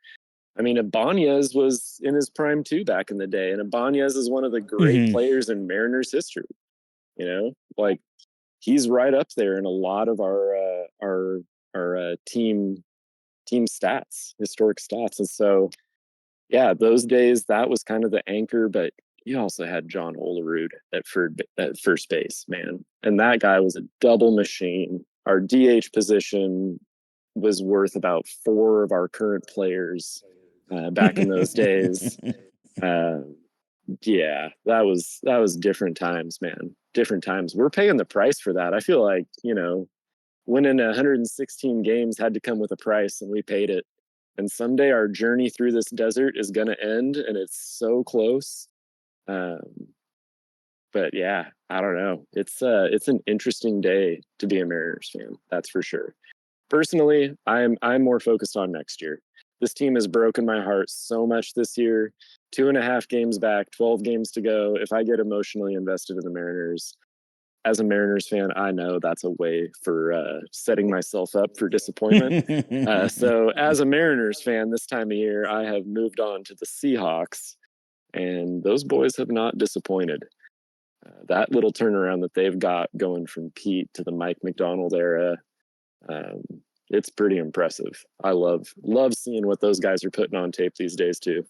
I mean, Ibanez was in his prime too back in the day, and Ibanez is one of the great players in Mariners history. Like he's right up there in a lot of our team stats, historic stats, and so yeah, those days that was kind of the anchor, but you also had John Olerud at first base, man. And that guy was a double machine. Our DH position was worth about 4 of our current players back in those days. Yeah, that was different times, man. Different times. We're paying the price for that. I feel like, winning 116 games had to come with a price, and we paid it. And someday our journey through this desert is going to end, and it's so close. But yeah, I don't know. It's an interesting day to be a Mariners fan. That's for sure. Personally, I'm more focused on next year. This team has broken my heart so much this year. 2.5 games back, 12 games to go. If I get emotionally invested in the Mariners, as a Mariners fan, I know that's a way for setting myself up for disappointment. So as a Mariners fan, this time of year, I have moved on to the Seahawks, and those boys have not disappointed. That little turnaround that they've got going from Pete to the Mike McDonald era, it's pretty impressive. I love seeing what those guys are putting on tape these days too.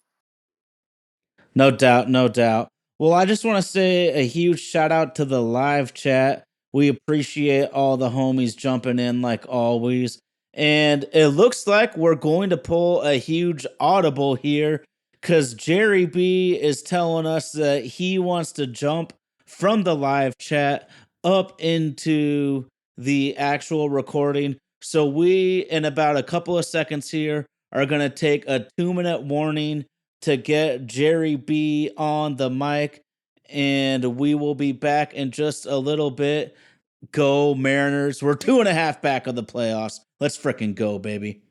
No doubt. Well, I just want to say a huge shout out to the live chat. We appreciate all the homies jumping in like always. And it looks like we're going to pull a huge audible here because JerryB is telling us that he wants to jump from the live chat up into the actual recording. So we, in about a couple of seconds here, are going to take a 2-minute warning to get JerryB on the mic, and we will be back in just a little bit. Go Mariners. We're 2.5 back of the playoffs. Let's fricking go, baby.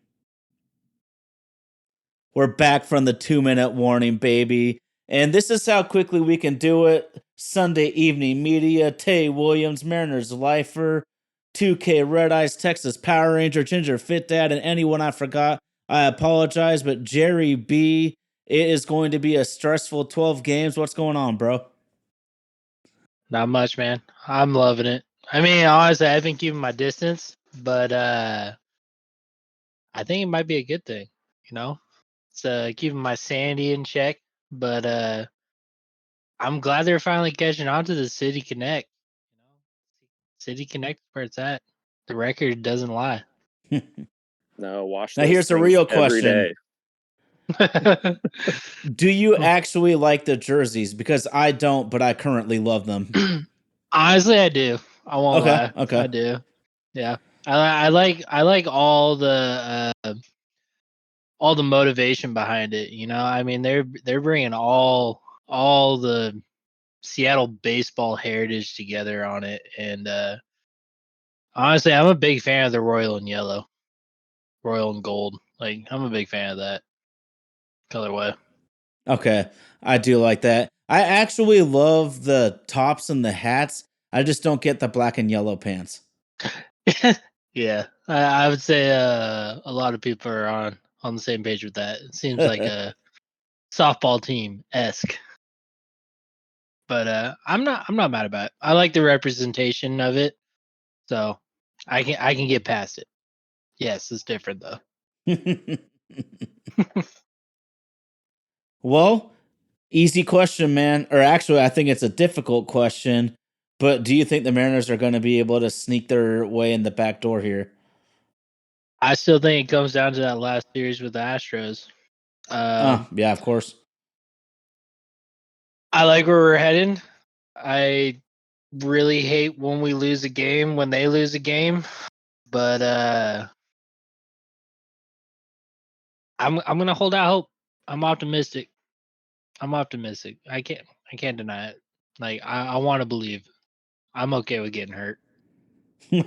We're back from the 2-minute warning, baby. And this is how quickly we can do it. Sunday Evening Media, Tay Williams, Mariners Lifer, 2K Red Eyes, Texas Power Ranger, Ginger Fit Dad, and anyone I forgot. I apologize, but JerryB, it is going to be a stressful 12 games. What's going on, bro? Not much, man. I'm loving it. I mean, honestly, I've been keeping my distance, but I think it might be a good thing. It's keeping my sanity in check. But I'm glad they're finally catching on to the City Connect. City Connect is where it's at. The record doesn't lie. No, wash Now those here's a things real every question. day. Do you actually like the jerseys? Because I don't, but I currently love them. Honestly, I do. I won't Okay, lie. okay. I do. Yeah, I like all the motivation behind it. I mean, they're bringing all the Seattle baseball heritage together on it, and honestly, I'm a big fan of the royal and yellow, royal and gold. Like, I'm a big fan of that colorway. Okay, I do like that. I actually love the tops and the hats. I just don't get the black and yellow pants. Yeah, I would say a lot of people are on the same page with that. It seems like a softball team esque, but I'm not mad about it. I like the representation of it, so I can get past it. Yes, it's different though. Well, easy question, man. Or actually, I think it's a difficult question. But do you think the Mariners are going to be able to sneak their way in the back door here? I still think it comes down to that last series with the Astros. Yeah, of course. I like where we're heading. I really hate when we lose a game, when they lose a game, but I'm gonna hold out hope. I'm optimistic. I can't deny it. Like, I want to believe. I'm okay with getting hurt. I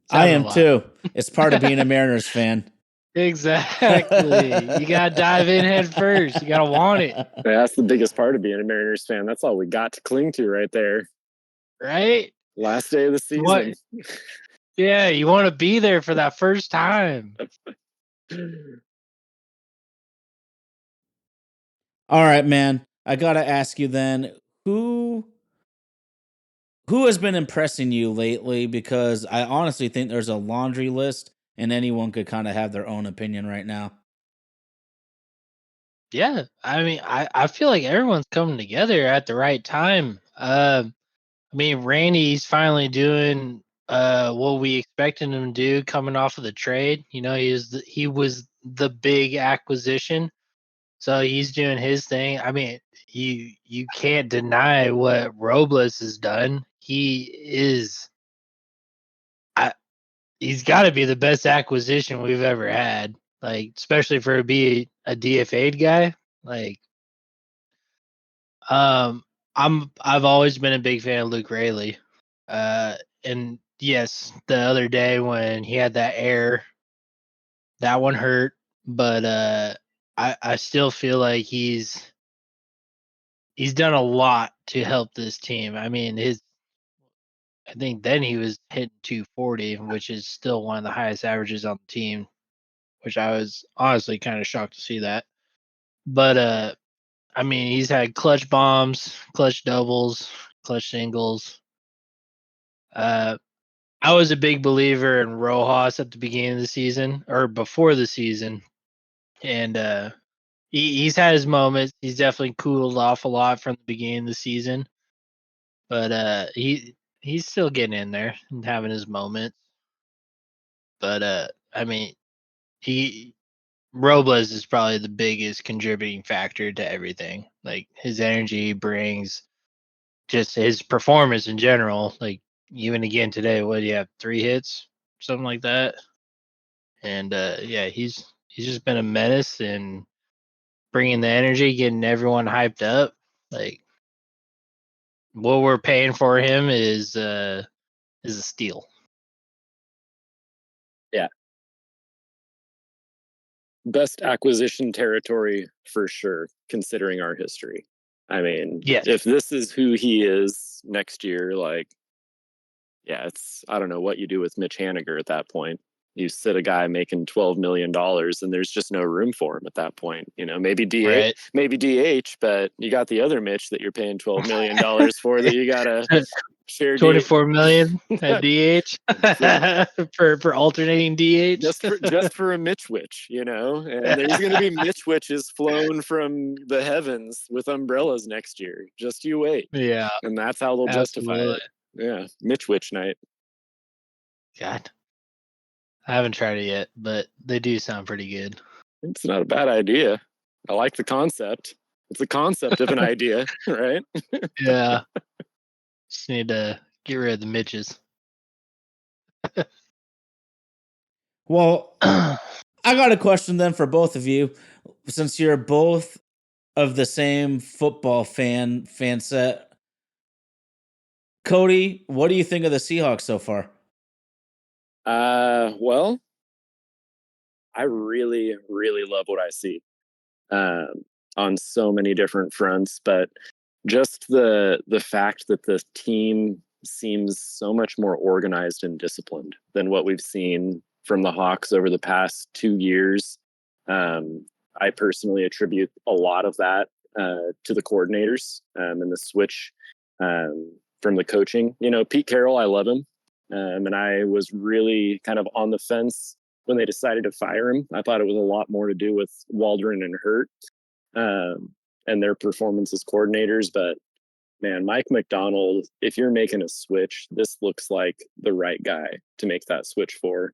Sounded a am lot. too. It's part of being a Mariners fan. Exactly. You gotta dive in head first. You gotta want it, That's the biggest part of being a Mariners fan. That's all we got to cling to right there. right? Last day of the season. What? Yeah, you want to be there for that first time. All right, man. I gotta ask you then, who has been impressing you lately? Because I honestly think there's a laundry list, and anyone could kind of have their own opinion right now. Yeah, I mean, I feel like everyone's coming together at the right time. I mean, Randy's finally doing what we expected him to do coming off of the trade. He was the big acquisition, so he's doing his thing. I mean, you can't deny what Robles has done. He's got to be the best acquisition we've ever had. Like, especially for be a DFA'd guy. Like, I've always been a big fan of Luke Raley. And yes, the other day when he had that error, that one hurt. But I still feel like he's done a lot to help this team. I mean, I think then he was hitting 240, which is still one of the highest averages on the team, which I was honestly kind of shocked to see that. But I mean, he's had clutch bombs, clutch doubles, clutch singles. I was a big believer in Rojas at the beginning of the season or before the season, and he's had his moments. He's definitely cooled off a lot from the beginning of the season, but he's still getting in there and having his moments. But I mean, he Robles is probably the biggest contributing factor to everything. Like, his energy he brings, just his performance in general. Like, even again today, what do you have? 3 hits, something like that. And yeah, he's just been a menace and bringing the energy, getting everyone hyped up. Like, what we're paying for him is a steal. Yeah. Best acquisition territory for sure, considering our history. I mean, Yes. if this is who he is next year, like, yeah, I don't know what you do with Mitch Haniger at that point. You sit a guy making $12 million and there's just no room for him at that point. Maybe Right. maybe DH, but you got the other Mitch that you're paying $12 million for that you gotta Share 24 million at DH So- for alternating DH. just for a Mitchwitch, you know. And there's going to be Mitchwitches flown from the heavens with umbrellas next year. Just you wait. Yeah, And that's how they'll justify absolutely. it. Yeah, Mitchwitch night. God, I haven't tried it yet, but they do sound pretty good. It's not a bad idea. I like the concept. It's the concept of an idea, right? Yeah, just need to get rid of the Mitches. Well, I got a question then for both of you, since you're both of the same football fan set. Cody, what do you think of the Seahawks so far? Well, I really, really love what I see on so many different fronts, but just the fact that the team seems so much more organized and disciplined than what we've seen from the Hawks over the past 2 years. I personally attribute a lot of that to the coordinators and the switch from the coaching. You know, Pete Carroll, I love him. And I was really kind of on the fence when they decided to fire him. I thought it was a lot more to do with Waldron and Hurt and their performance as coordinators. But man, Mike McDonald, if you're making a switch, this looks like the right guy to make that switch for.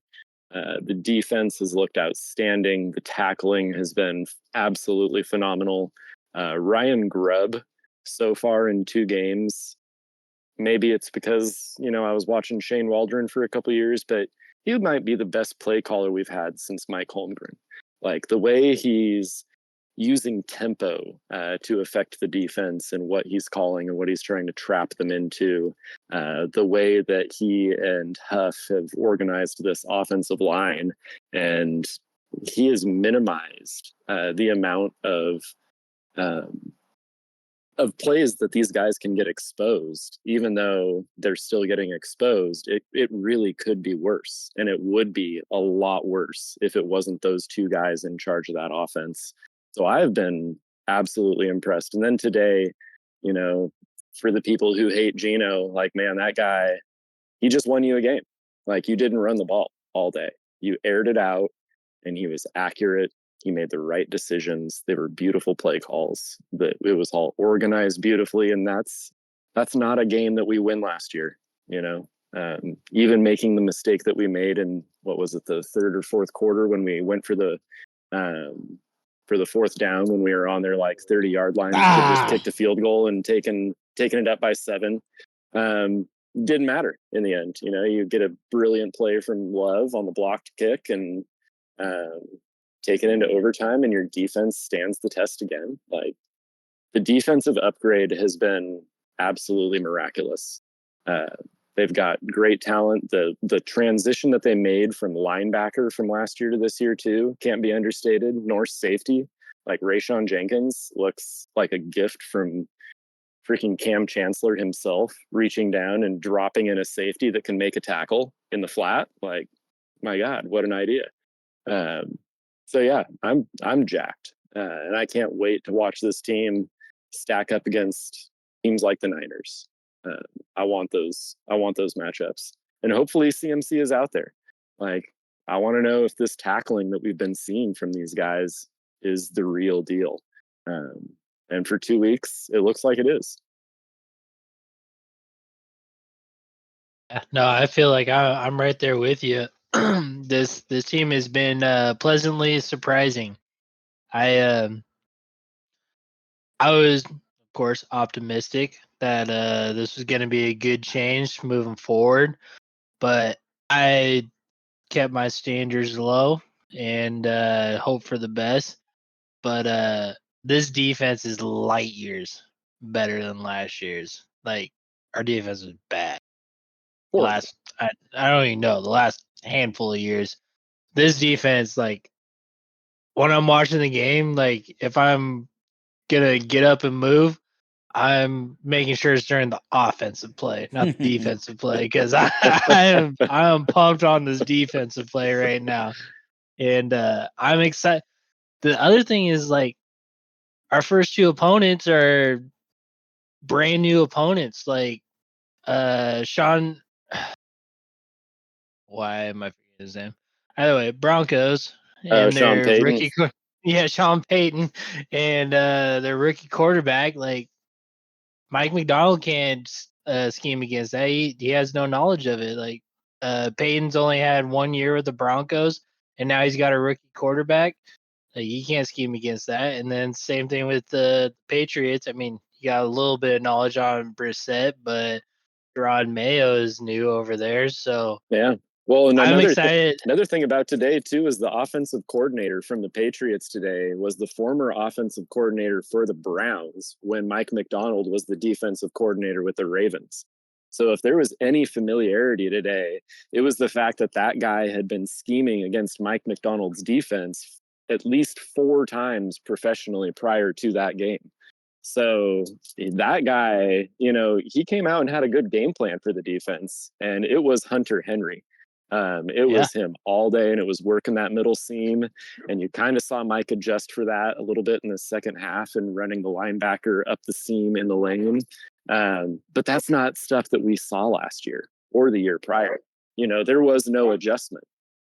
The defense has looked outstanding. The tackling has been absolutely phenomenal. Ryan Grubb, so far in 2 games, maybe it's because, you know, I was watching Shane Waldron for a couple of years, but he might be the best play caller we've had since Mike Holmgren. Like the way he's using tempo to affect the defense and what he's calling and what he's trying to trap them into, the way that he and Huff have organized this offensive line, and he has minimized the amount of plays that these guys can get exposed. Even though they're still getting exposed, it really could be worse, and it would be a lot worse if it wasn't those 2 guys in charge of that offense. So I've been absolutely impressed. And then today, you know, for the people who hate Geno, like, man, that guy, he just won you a game. Like, you didn't run the ball all day. You aired it out, and he was accurate. He made the right decisions. They were beautiful play calls. It was all organized beautifully, and that's not a game that we win last year. You know, even making the mistake that we made in, what was it, the 3rd or 4th quarter when we went for the 4th down when we were on their like 30-yard line, just kicked a field goal and taken it up by 7. Didn't matter in the end. You know, you get a brilliant play from Love on the blocked kick and take it into overtime, and your defense stands the test again. Like, the defensive upgrade has been absolutely miraculous. They've got great talent. The transition that they made from linebacker from last year to this year too can't be understated. Nor safety, like Rayshon Jenkins looks like a gift from freaking Cam Chancellor himself, reaching down and dropping in a safety that can make a tackle in the flat. Like, my God, what an idea! So yeah, I'm jacked, and I can't wait to watch this team stack up against teams like the Niners. I want those matchups, and hopefully CMC is out there. Like, I want to know if this tackling that we've been seeing from these guys is the real deal. And for 2 weeks, it looks like it is. No, I feel like I'm right there with you. This team has been pleasantly surprising. I was, of course, optimistic that this was going to be a good change moving forward, but I kept my standards low and hope for the best. But this defense is light years better than last year's. Like, our defense was bad. I don't even know, the last handful of years. This defense, like, when I'm watching the game, like, if I'm gonna get up and move, I'm making sure it's during the offensive play, not the defensive play, because I'm pumped on this defensive play right now, and I'm excited. The other thing is, like, our first 2 opponents are brand new opponents. Like, Sean. Why am I forgetting his name? Either way, Broncos and Sean their Payton. rookie. Yeah, Sean Payton and their rookie quarterback. Like Mike McDonald can't scheme against that. He has no knowledge of it. Like Payton's only had 1 year with the Broncos, and now he's got a rookie quarterback. Like, he can't scheme against that. And then same thing with the Patriots. I mean, you got a little bit of knowledge on Brissett, but Rod Mayo is new over there, so Yeah. Well, and I'm excited. another thing about today too is the offensive coordinator from the Patriots today was the former offensive coordinator for the Browns when Mike McDonald was the defensive coordinator with the Ravens. So if there was any familiarity today, it was the fact that that guy had been scheming against Mike McDonald's defense at least 4 times professionally prior to that game. So that guy, he came out and had a good game plan for the defense, and it was Hunter Henry. It was him all day, and it was working that middle seam, and you kind of saw Mike adjust for that a little bit in the second half and running the linebacker up the seam in the lane. But that's not stuff that we saw last year or the year prior. There was no adjustment.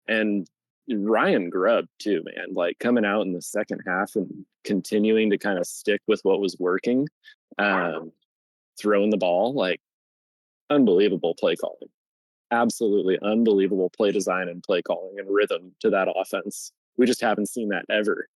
And Ryan Grubb too, man, like coming out in the second half and continuing to kind of stick with what was working, throwing the ball, like unbelievable play calling, absolutely unbelievable play design and play calling and rhythm to that offense. We just haven't seen that ever.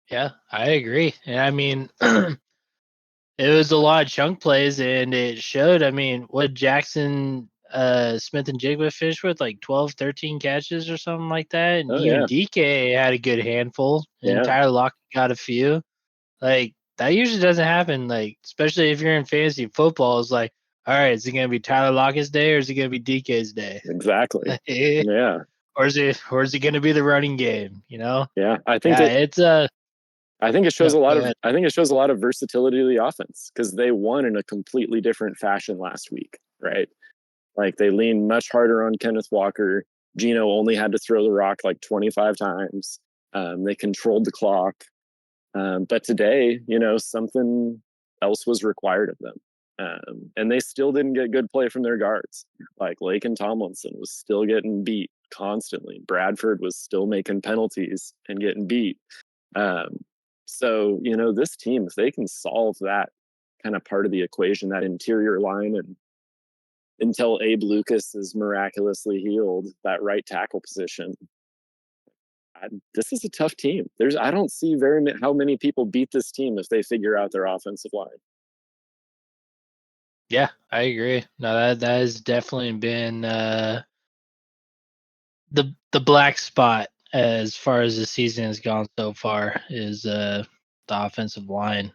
Yeah, I agree. And I mean, it was a lot of chunk plays, and it showed. I mean, what Jackson Smith and Jigba finished with, like 12, 13 catches or something like that. And even DK had a good handful, and Tyler Lockett got a few. Like, that usually doesn't happen, like, especially if you're in fantasy football. It's like, all right, is it going to be Tyler Lockett's day or is it going to be DK's day? Exactly. Yeah. Or is it going to be the running game, Yeah, I think I think it shows a lot of versatility to the offense because they won in a completely different fashion last week, right? Like they leaned much harder on Kenneth Walker. Geno only had to throw the rock like 25 times. They controlled the clock. But today, something else was required of them. And they still didn't get good play from their guards. Like Laken Tomlinson was still getting beat constantly. Bradford was still making penalties and getting beat. So, this team, if they can solve that kind of part of the equation, that interior line, and until Abe Lucas is miraculously healed, that right tackle position, this is a tough team. I don't see how many people beat this team if they figure out their offensive line. Yeah, I agree. No, that has definitely been the black spot as far as the season has gone so far is the offensive line.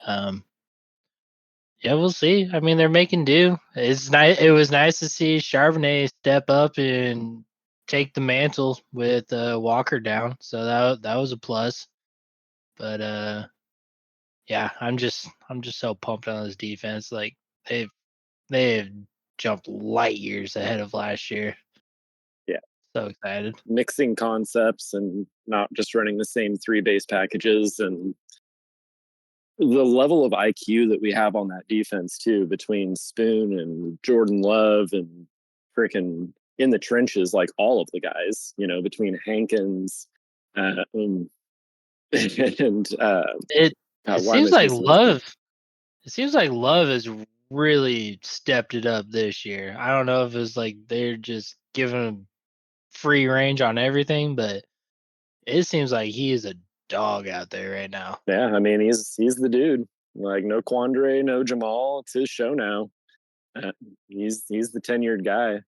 Yeah, we'll see. I mean, they're making do. It's nice. It was nice to see Charbonnet step up and take the mantle with Walker down. So that was a plus. But yeah, I'm just so pumped on this defense. Like they've jumped light years ahead of last year. Yeah. So excited. Mixing concepts and not just running the same 3 base packages, and the level of IQ that we have on that defense too, between Spoon and Jordan Love and freaking in the trenches, like all of the guys, between Hankins and it seems like Love. It seems like Love has really stepped it up this year. I don't know if it's like they're just giving him free range on everything, but it seems like he is a dog out there right now. Yeah, I mean he's the dude. Like no Quandre, no Jamal. It's his show now. He's the tenured guy,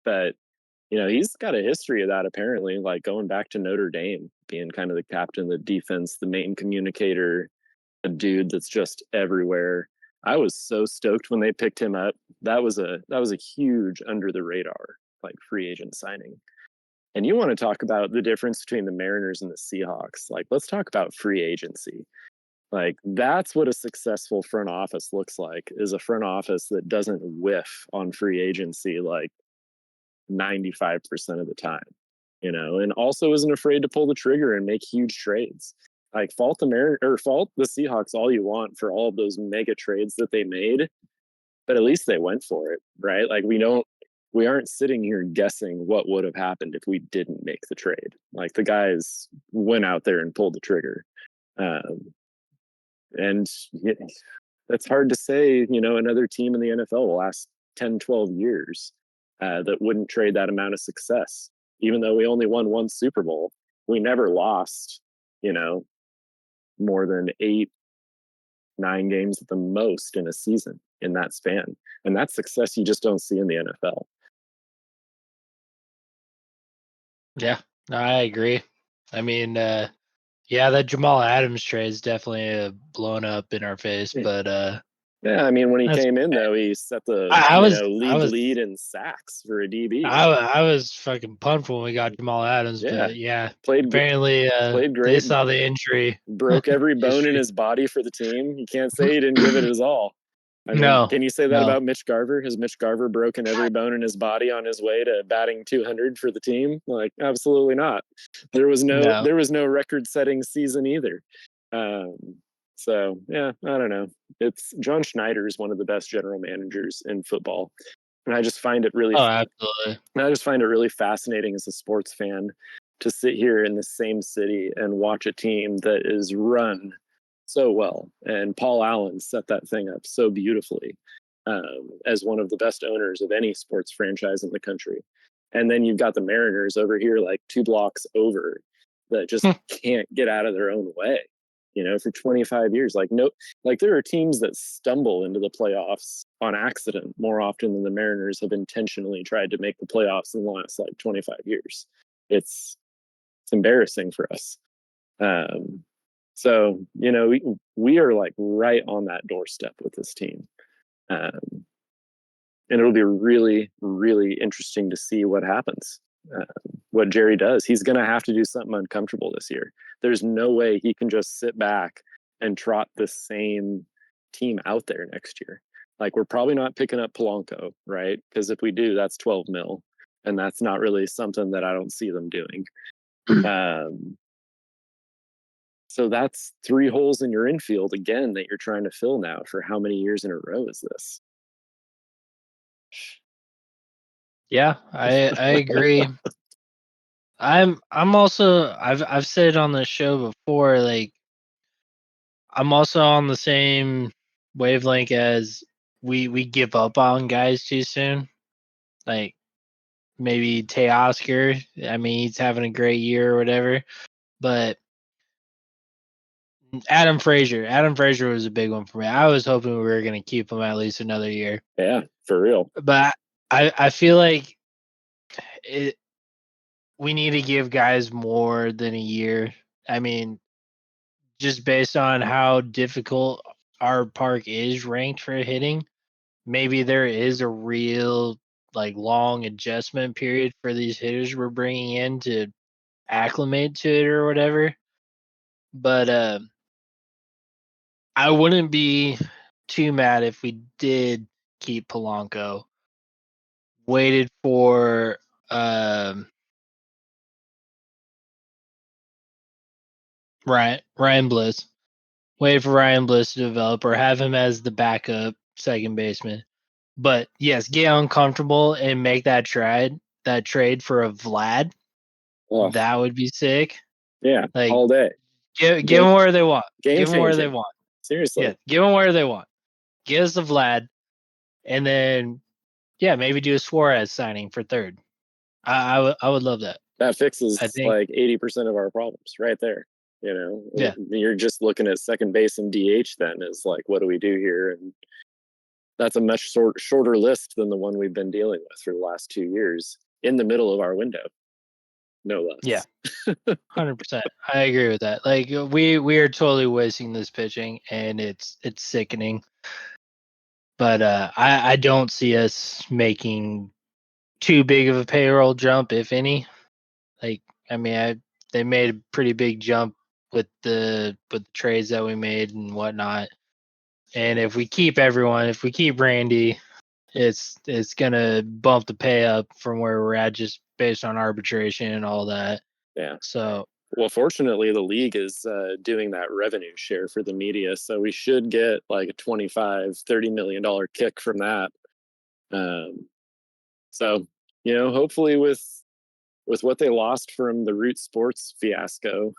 but he's got a history of that apparently. Like going back to Notre Dame, being kind of the captain of the defense, the main communicator, a dude that's just everywhere. I was so stoked when they picked him up. That was a huge under the radar like free agent signing. And you want to talk about the difference between the Mariners and the Seahawks. Like, let's talk about free agency. Like, that's what a successful front office looks like, is a front office that doesn't whiff on free agency like 95% of the time, and also isn't afraid to pull the trigger and make huge trades. Like, fault the Seahawks all you want for all of those mega trades that they made. but at least they went for it, right? Like we aren't sitting here guessing what would have happened if we didn't make the trade. Like the guys went out there and pulled the trigger. And that's hard to say, another team in the NFL the last 10, 12 years that wouldn't trade that amount of success. Even though we only won one Super Bowl, we never lost, more than 8, 9 games at the most in a season in that span. And that's success you just don't see in the NFL. Yeah, I agree. I mean, yeah, that Jamal Adams trade is definitely blown up in our face, but yeah, I mean, when he that's came in okay. though, he set the lead in sacks for a DB. I was fucking pumped when we got Jamal Adams, Yeah. but yeah, Played apparently played they great. saw the injury. Broke every bone in his body for the team. You can't say he didn't give it his all. I mean, No, can you say that no. about Mitch Garver? Has Mitch Garver broken every bone in his body on his way to batting 200 for the team? Like, absolutely not. There was no record-setting season either. So yeah, I don't know. It's John Schneider is one of the best general managers in football, and I just find it really. Oh, absolutely. I just find it really fascinating as a sports fan to sit here in the same city and watch a team that is run so well. And Paul Allen set that thing up so beautifully as one of the best owners of any sports franchise in the country. And then you've got the Mariners over here, like 2 blocks over, that just can't get out of their own way. For 25 years, there are teams that stumble into the playoffs on accident more often than the Mariners have intentionally tried to make the playoffs in the last 25 years. It's embarrassing for us. So, we are right on that doorstep with this team. And it'll be really, really interesting to see what happens. What Jerry does. He's going to have to do something uncomfortable this year. There's no way he can just sit back and trot the same team out there next year. We're probably not picking up Polanco, right? Because if we do, that's 12 mil. And that's not really something that I don't see them doing. So that's 3 holes in your infield again that you're trying to fill now. For how many years in a row is this? Yeah, I agree. I'm also I've said on the show before, I'm also on the same wavelength as we give up on guys too soon. Like maybe Teoscar. I mean, he's having a great year or whatever. But Adam Frazier was a big one for me. I was hoping we were going to keep him at least another year. Yeah, for real. But I feel like we need to give guys more than a year. I mean, just based on how difficult our park is ranked for hitting, maybe there is a real long adjustment period for these hitters we're bringing in to acclimate to it or whatever. But I wouldn't be too mad if we did keep Polanco, waited for Ryan Bliss. Wait for Ryan Bliss to develop or have him as the backup second baseman. But yes, get uncomfortable and make that trade for a Vlad. Oh. That would be sick. Yeah, all day. Give them where they want. Give them where they want. Seriously. Yeah, give them where they want. Give us the Vlad, and then maybe do a Suarez signing for third. I would love that. That fixes 80% of our problems right there. Yeah. You're just looking at second base and DH then is what do we do here? And that's a much shorter list than the one we've been dealing with for the last 2 years in the middle of our window. No less. Yeah. 100%. I agree with that. We are totally wasting this pitching and it's sickening. But I don't see us making too big of a payroll jump, if any. They made a pretty big jump with the trades that we made and whatnot. And if we keep everyone, if we keep Randy, it's gonna bump the pay up from where we're at just based on arbitration and all that. Yeah. So Well, fortunately, the league is doing that revenue share for the media, so we should get like a $25-30 million kick from that. So, hopefully with what they lost from the Root Sports fiasco,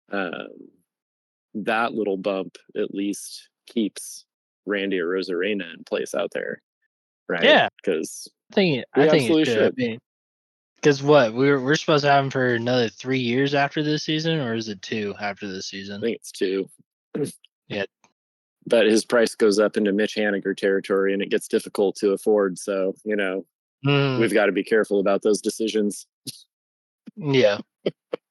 that little bump at least keeps Randy Arozarena in place out there, right? Yeah, because I think it absolutely should. should. Because what we're supposed to have him for another 3 years after this season, or is it 2 after this I season? think it's 2. Yeah. But his price goes up into Mitch Haniger territory, and it gets difficult to afford. So, we've got to be careful about those decisions. Yeah,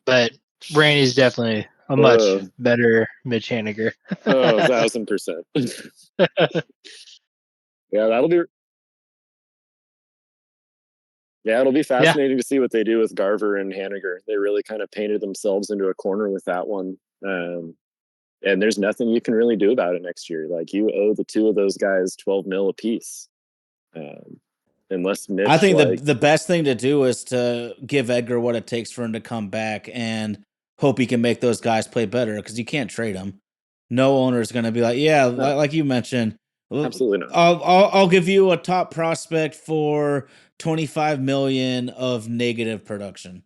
but Randy's definitely a much better Mitch Haniger. 1,000%. Yeah, it'll be fascinating to see what they do with Garver and Haniger. They really kind of painted themselves into a corner with that one. And there's nothing you can really do about it next year. Like, you owe the two of those guys $12 million apiece. Unless Mitch, I think the best thing to do is to give Edgar what it takes for him to come back and hope he can make those guys play better, because you can't trade them. No owner is going to be like, yeah, No. like you mentioned, absolutely not. I'll give you a top prospect for $25 million of negative production.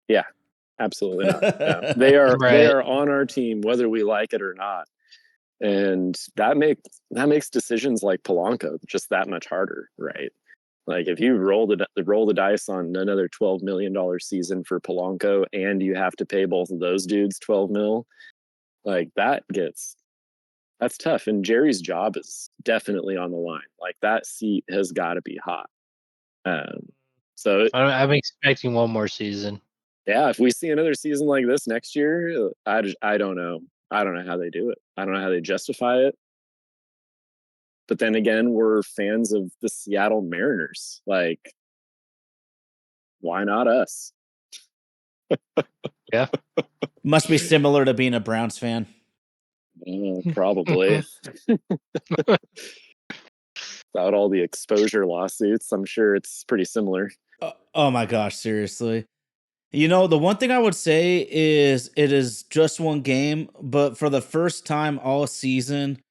Yeah, absolutely not. No. They are on our team whether we like it or not, and that makes decisions like Polanco just that much harder, right? Like, if you roll the dice on another $12 million season for Polanco, and you have to pay both of those dudes $12 million, like that's tough. And Jerry's job is definitely on the line. Like, that seat has got to be hot. So I'm expecting one more season. Yeah, if we see another season like this next year, I don't know. I don't know how they do it. I don't know how they justify it. But then again, we're fans of the Seattle Mariners. Like, why not us? Yeah. Must be similar to being a Browns fan. Probably. Without all the exposure lawsuits, I'm sure it's pretty similar. Oh my gosh, seriously. The one thing I would say is it is just one game, but for the first time all season,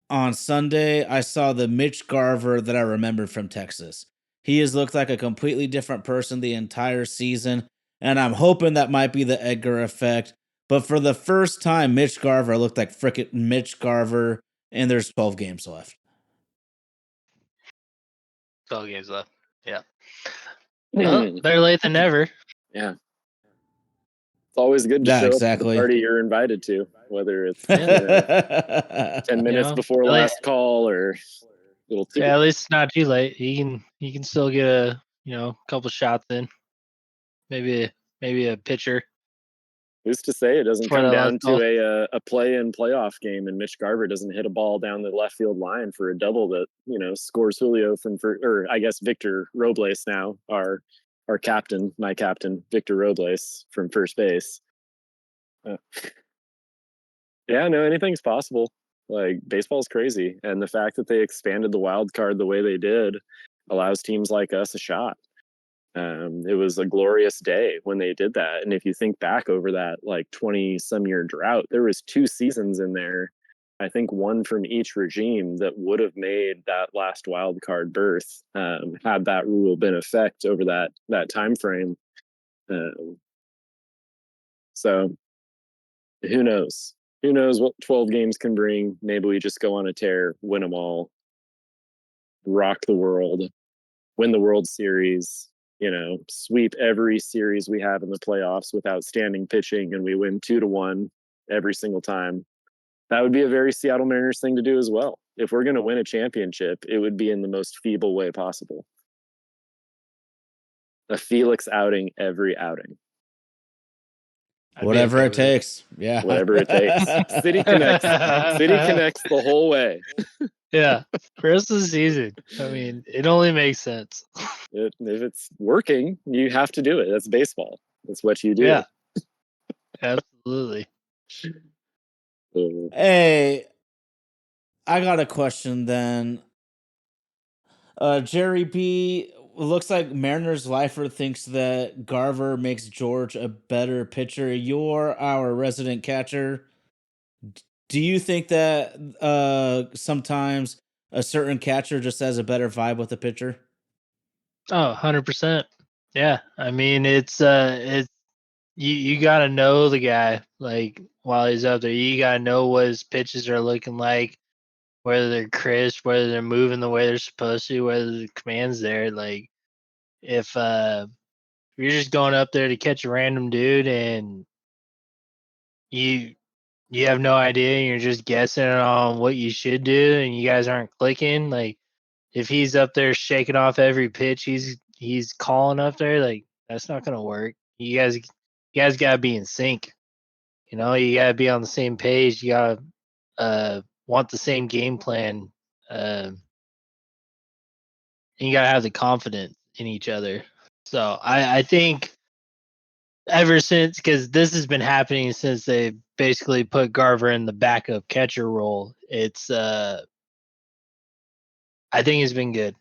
on Sunday, I saw the Mitch Garver that I remembered from Texas. He has looked like a completely different person the entire season, and I'm hoping that might be the Edgar effect. But for the first time, Mitch Garver looked like frickin' Mitch Garver, and there's 12 games left. 12 games left. Yeah. Well, better late than never. Yeah. It's always good to show up at the party you're invited to, whether it's 10 minutes before last call or a little too. Yeah, at least it's not too late. He can still get a couple shots in. Maybe a pitcher. Who's to say it doesn't come down to a play-in playoff game and Mitch Garver doesn't hit a ball down the left field line for a double that scores Julio or I guess Victor Robles now, our captain, my captain, Victor Robles from first base. Yeah, no, anything's possible. Like, baseball's crazy, and the fact that they expanded the wild card the way they did allows teams like us a shot. It was a glorious day when they did that. And if you think back over that like 20-some year drought, there was 2 seasons in there, I think one from each regime, that would have made that last wild card berth had that rule been in effect over that time frame. So who knows? Who knows what 12 games can bring? Maybe we just go on a tear, win them all, rock the world, win the World Series, sweep every series we have in the playoffs with outstanding pitching, and we win 2-1 every single time. That would be a very Seattle Mariners thing to do as well. If we're going to win a championship, it would be in the most feeble way possible. A Felix outing every outing. Whatever it takes. Yeah. Whatever it takes. City connects the whole way. Yeah. For us this season. I mean, it only makes sense. If it's working, you have to do it. That's baseball. That's what you do. Yeah. Absolutely. Hey, I got a question then. JerryB, looks like Mariners lifer thinks that Garver makes George a better pitcher. You're our resident catcher. Do you think that sometimes a certain catcher just has a better vibe with the pitcher? Oh, 100%. Yeah. I mean, it's you got to know the guy like while he's up there. You got to know what his pitches are looking like, whether they're crisp, whether they're moving the way they're supposed to, whether the command's there. Like if you're just going up there to catch a random dude and you have no idea and you're just guessing on what you should do and you guys aren't clicking, like if he's up there shaking off every pitch he's calling up there, like that's not gonna work. You guys gotta be in sync. You know, you gotta be on the same page. You gotta want the same game plan. And you gotta have the confidence in each other. So I think ever since, because this has been happening since they basically put Garver in the backup catcher role, it's I think he's been good.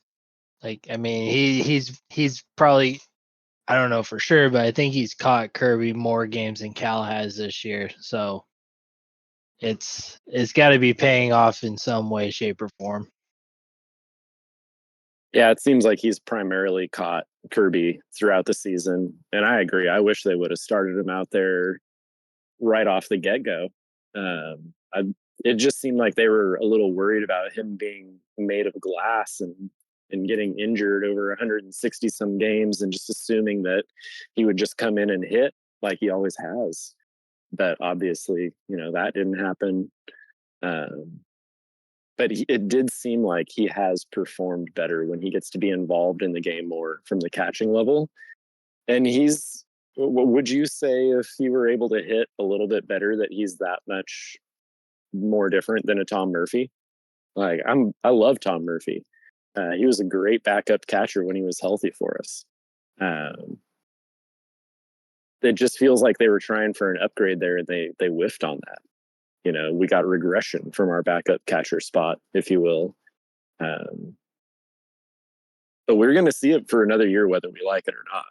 Like I mean he's probably, I don't know for sure, but I think he's caught Kirby more games than Cal has this year. So it's got to be paying off in some way, shape, or form. Yeah, it seems like he's primarily caught Kirby throughout the season. And I agree. I wish they would have started him out there right off the get-go. It just seemed like they were a little worried about him being made of glass and getting injured over 160 some games and just assuming that he would just come in and hit like he always has. But obviously, that didn't happen. But it did seem like he has performed better when he gets to be involved in the game more from the catching level. And would you say if he were able to hit a little bit better that he's that much more different than a Tom Murphy? Like I love Tom Murphy. He was a great backup catcher when he was healthy for us. It just feels like they were trying for an upgrade there and they whiffed on that. We got regression from our backup catcher spot, if you will. But we're going to see it for another year, whether we like it or not.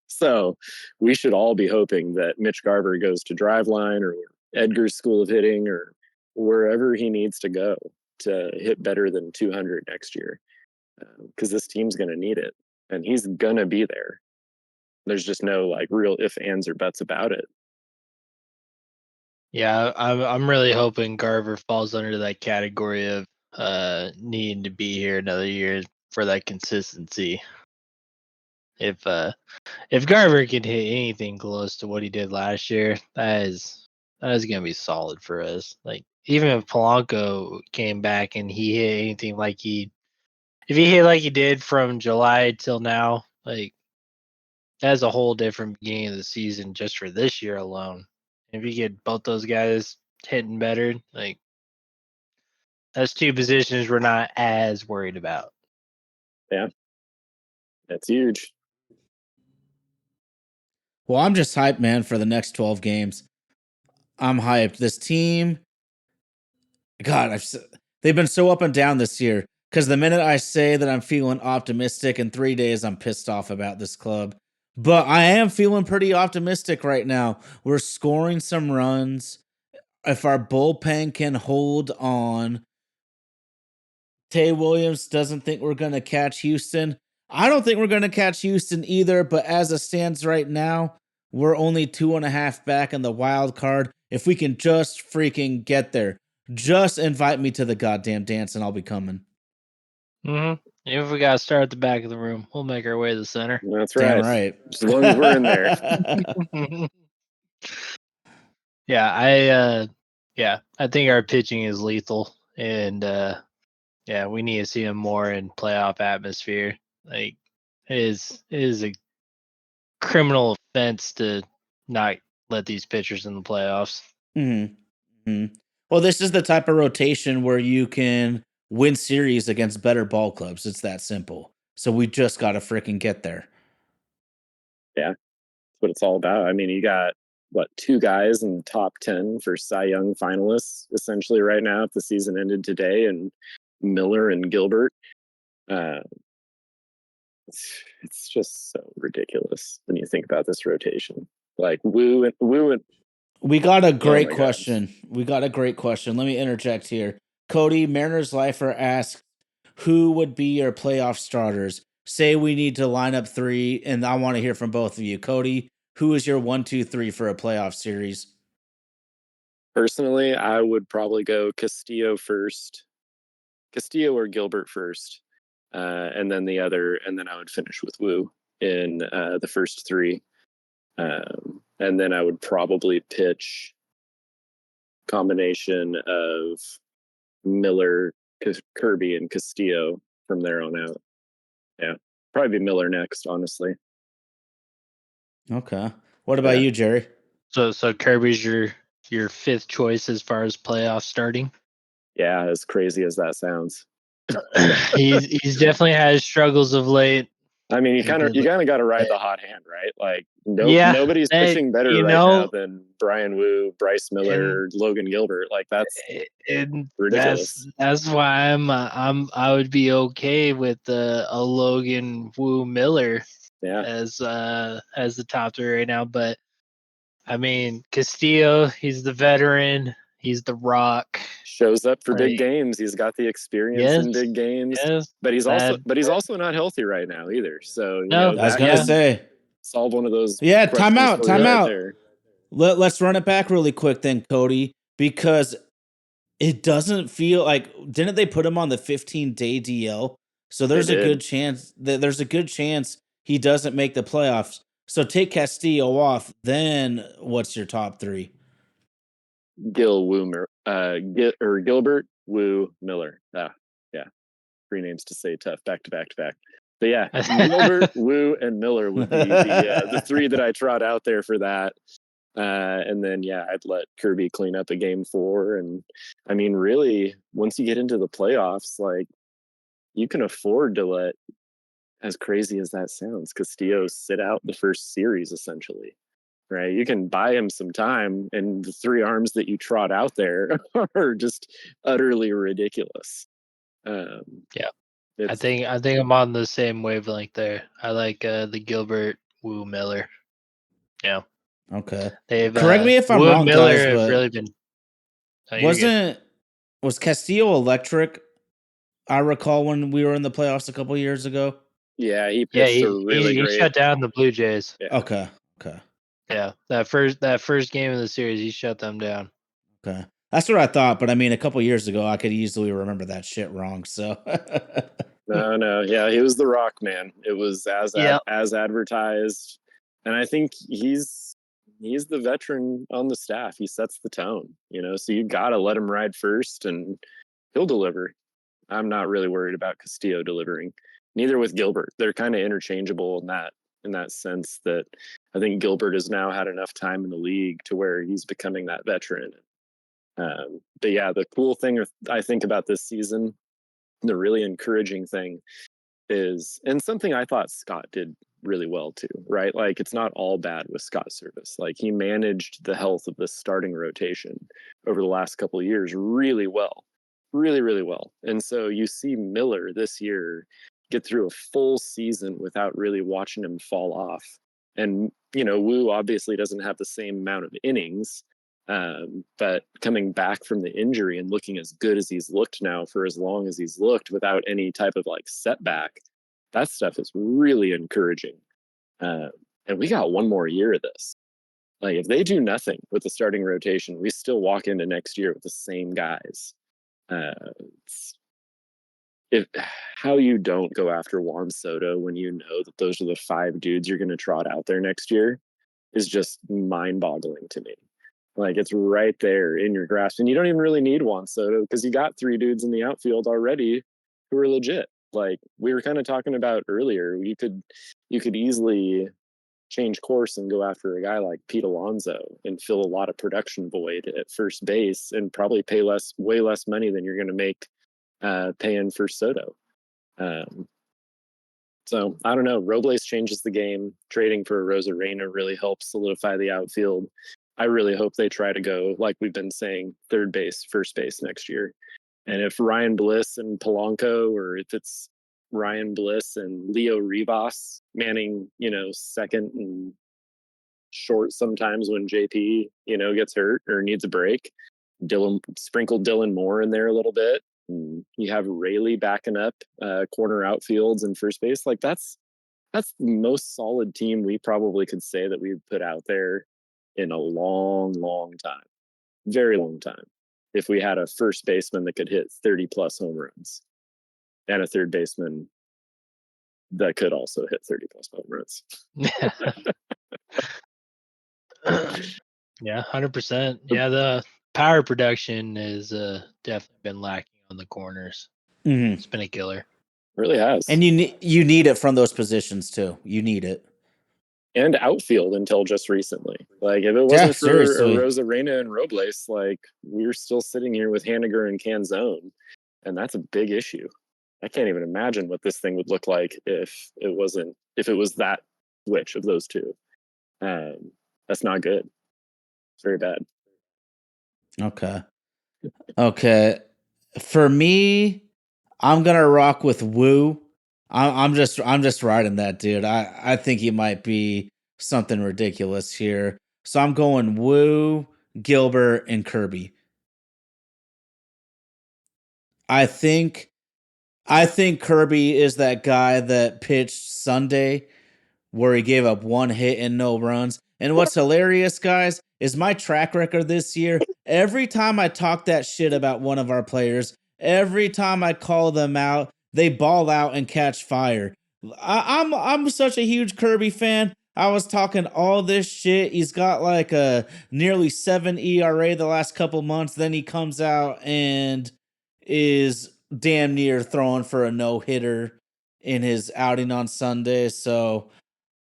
So we should all be hoping that Mitch Garver goes to Driveline or Edgar's School of Hitting or wherever he needs to go to hit better than 200 next year. Because this team's going to need it. And he's going to be there. There's just no real ifs, ands, or buts about it. Yeah, I'm really hoping Garver falls under that category of needing to be here another year for that consistency. If Garver can hit anything close to what he did last year, that is gonna be solid for us. Like even if Polanco came back and he hit anything if he hit like he did from July till now, like that's a whole different beginning of the season just for this year alone. If you get both those guys hitting better, like that's two positions we're not as worried about. Yeah. That's huge. Well, I'm just hyped, man, for the next 12 games. I'm hyped. This team, God, they've been so up and down this year. Because the minute I say that I'm feeling optimistic, in 3 days, I'm pissed off about this club. But I am feeling pretty optimistic right now. We're scoring some runs. If our bullpen can hold on, Tay Williams doesn't think we're going to catch Houston. I don't think we're going to catch Houston either, but as it stands right now, we're only 2.5 back in the wild card. If we can just freaking get there, just invite me to the goddamn dance and I'll be coming. Mm-hmm. Even if we got to start at the back of the room, we'll make our way to the center. That's right. Damn right. As long as we're in there. I think our pitching is lethal, and we need to see him more in playoff atmosphere. Like it is a criminal offense to not let these pitchers in the playoffs. Mm-hmm. Mm-hmm. Well, this is the type of rotation where you can win series against better ball clubs. It's that simple. So we just got to freaking get there. Yeah, that's what it's all about. I mean, you got, 2 guys in the top 10 for Cy Young finalists, essentially, right now, if the season ended today, and Miller and Gilbert. It's just so ridiculous when you think about this rotation. Like Woo and We got a oh great my God. question. We got a great question. Let me interject here. Cody, Mariners Lifer asks, who would be your playoff starters? Say we need to line up 3, and I want to hear from both of you. Cody, who is your 1, 2, 3 for a playoff series? Personally, I would probably go Castillo first, Castillo or Gilbert first, and then I would finish with Woo in the first 3, and then I would probably pitch combination of Miller, Kirby, and Castillo from there on out. Yeah, probably be Miller next, honestly. Okay. What about you, Jerry? So Kirby's your 5th choice as far as playoff starting. Yeah, as crazy as that sounds. he's definitely had his struggles of late. I mean, you kind of got to ride the hot hand, right? Like, nobody's pitching better now than Brian Woo, Bryce Miller, Logan Gilbert. Like, that's ridiculous. That's why I would be okay with a Logan Woo Miller as the top 3 right now. But I mean, Castillo, he's the veteran. He's the rock. Shows up for big games. He's got the experience in big games. But he's also not healthy right now either. So I was gonna say, solve one of those. Yeah, time out. Let's run it back really quick then, Cody, because it doesn't feel like, didn't they put him on the 15-day DL? So there's a good chance he doesn't make the playoffs. So take Castillo off. Then what's your top 3? Gilbert, Woo, Miller. Yeah. 3 names to say tough, back to back to back. But yeah, Gilbert, Woo, and Miller would be the 3 that I trot out there for that. And then I'd let Kirby clean up a game 4. And I mean, really, once you get into the playoffs, like, you can afford to let, as crazy as that sounds, Castillo sit out the first series essentially. Right, you can buy him some time, and the 3 arms that you trot out there are just utterly ridiculous. I think I'm on the same wavelength there. I like the Gilbert, Woo, Miller. Yeah. Okay. They've correct me if I'm Woo wrong, and Miller guys, have but really been. Was Castillo electric? I recall when we were in the playoffs a couple years ago. Yeah, he pitched really great. He shut down the Blue Jays. Yeah. Okay. Yeah, that first game of the series, he shut them down. Okay, that's what I thought. But I mean, a couple years ago, I could easily remember that shit wrong. So no, yeah, he was the rock, man. It was as advertised, and I think he's the veteran on the staff. He sets the tone, So you got to let him ride first, and he'll deliver. I'm not really worried about Castillo delivering. Neither with Gilbert. They're kind of interchangeable in that sense that I think Gilbert has now had enough time in the league to where he's becoming that veteran. But yeah, the cool thing I think about this season, the really encouraging thing is, and something I thought Scott did really well too, right? Like, it's not all bad with Scott Service. Like, he managed the health of the starting rotation over the last couple of years really well. Really, really well. And so you see Miller this year get through a full season without really watching him fall off. And, Woo obviously doesn't have the same amount of innings, but coming back from the injury and looking as good as he's looked now for as long as he's looked without any type of setback, that stuff is really encouraging. And we got 1 more year of this. Like, if they do nothing with the starting rotation, we still walk into next year with the same guys. How you don't go after Juan Soto when you know that those are the 5 dudes you're going to trot out there next year is just mind-boggling to me. Like, it's right there in your grasp, and you don't even really need Juan Soto because you got 3 dudes in the outfield already who are legit. Like we were kind of talking about earlier, you could easily change course and go after a guy like Pete Alonso and fill a lot of production void at first base and probably pay way less money than you're going to make paying for Soto. So I don't know. Robles changes the game. Trading for Rosarena really helps solidify the outfield. I really hope they try to go, like we've been saying, third base, first base next year. And if Ryan Bliss and Polanco, or if it's Ryan Bliss and Leo Rivas manning, second and short sometimes when JP, gets hurt or needs a break. Sprinkle Dylan Moore in there a little bit. And you have Rayleigh backing up corner outfields and first base. Like that's the most solid team we probably could say that we've put out there in a long, long time. Very long time. If we had a first baseman that could hit 30 plus home runs and a third baseman that could also hit 30 plus home runs. Yeah, 100%. Yeah, the power production is definitely been lacking on the corners. Mm-hmm. It's been a killer. Really has. And you need it from those positions too. You need it. And outfield until just recently. Like if it wasn't for Rosarena and Robles, like we're still sitting here with Haniger and Canzone, and that's a big issue. I can't even imagine what this thing would look like if it was that switch of those two. That's not good. It's very bad. Okay. For me, I'm gonna rock with Woo. I'm just riding that dude. I think he might be something ridiculous here. So I'm going Woo, Gilbert, and Kirby. I think Kirby is that guy that pitched Sunday where he gave up one hit and no runs. And what's hilarious, guys, is my track record this year. Every time I talk that shit about one of our players, every time I call them out, they ball out and catch fire. I'm such a huge Kirby fan. I was talking all this shit. He's got like a nearly 7 ERA the last couple months. Then he comes out and is damn near throwing for a no-hitter in his outing on Sunday. So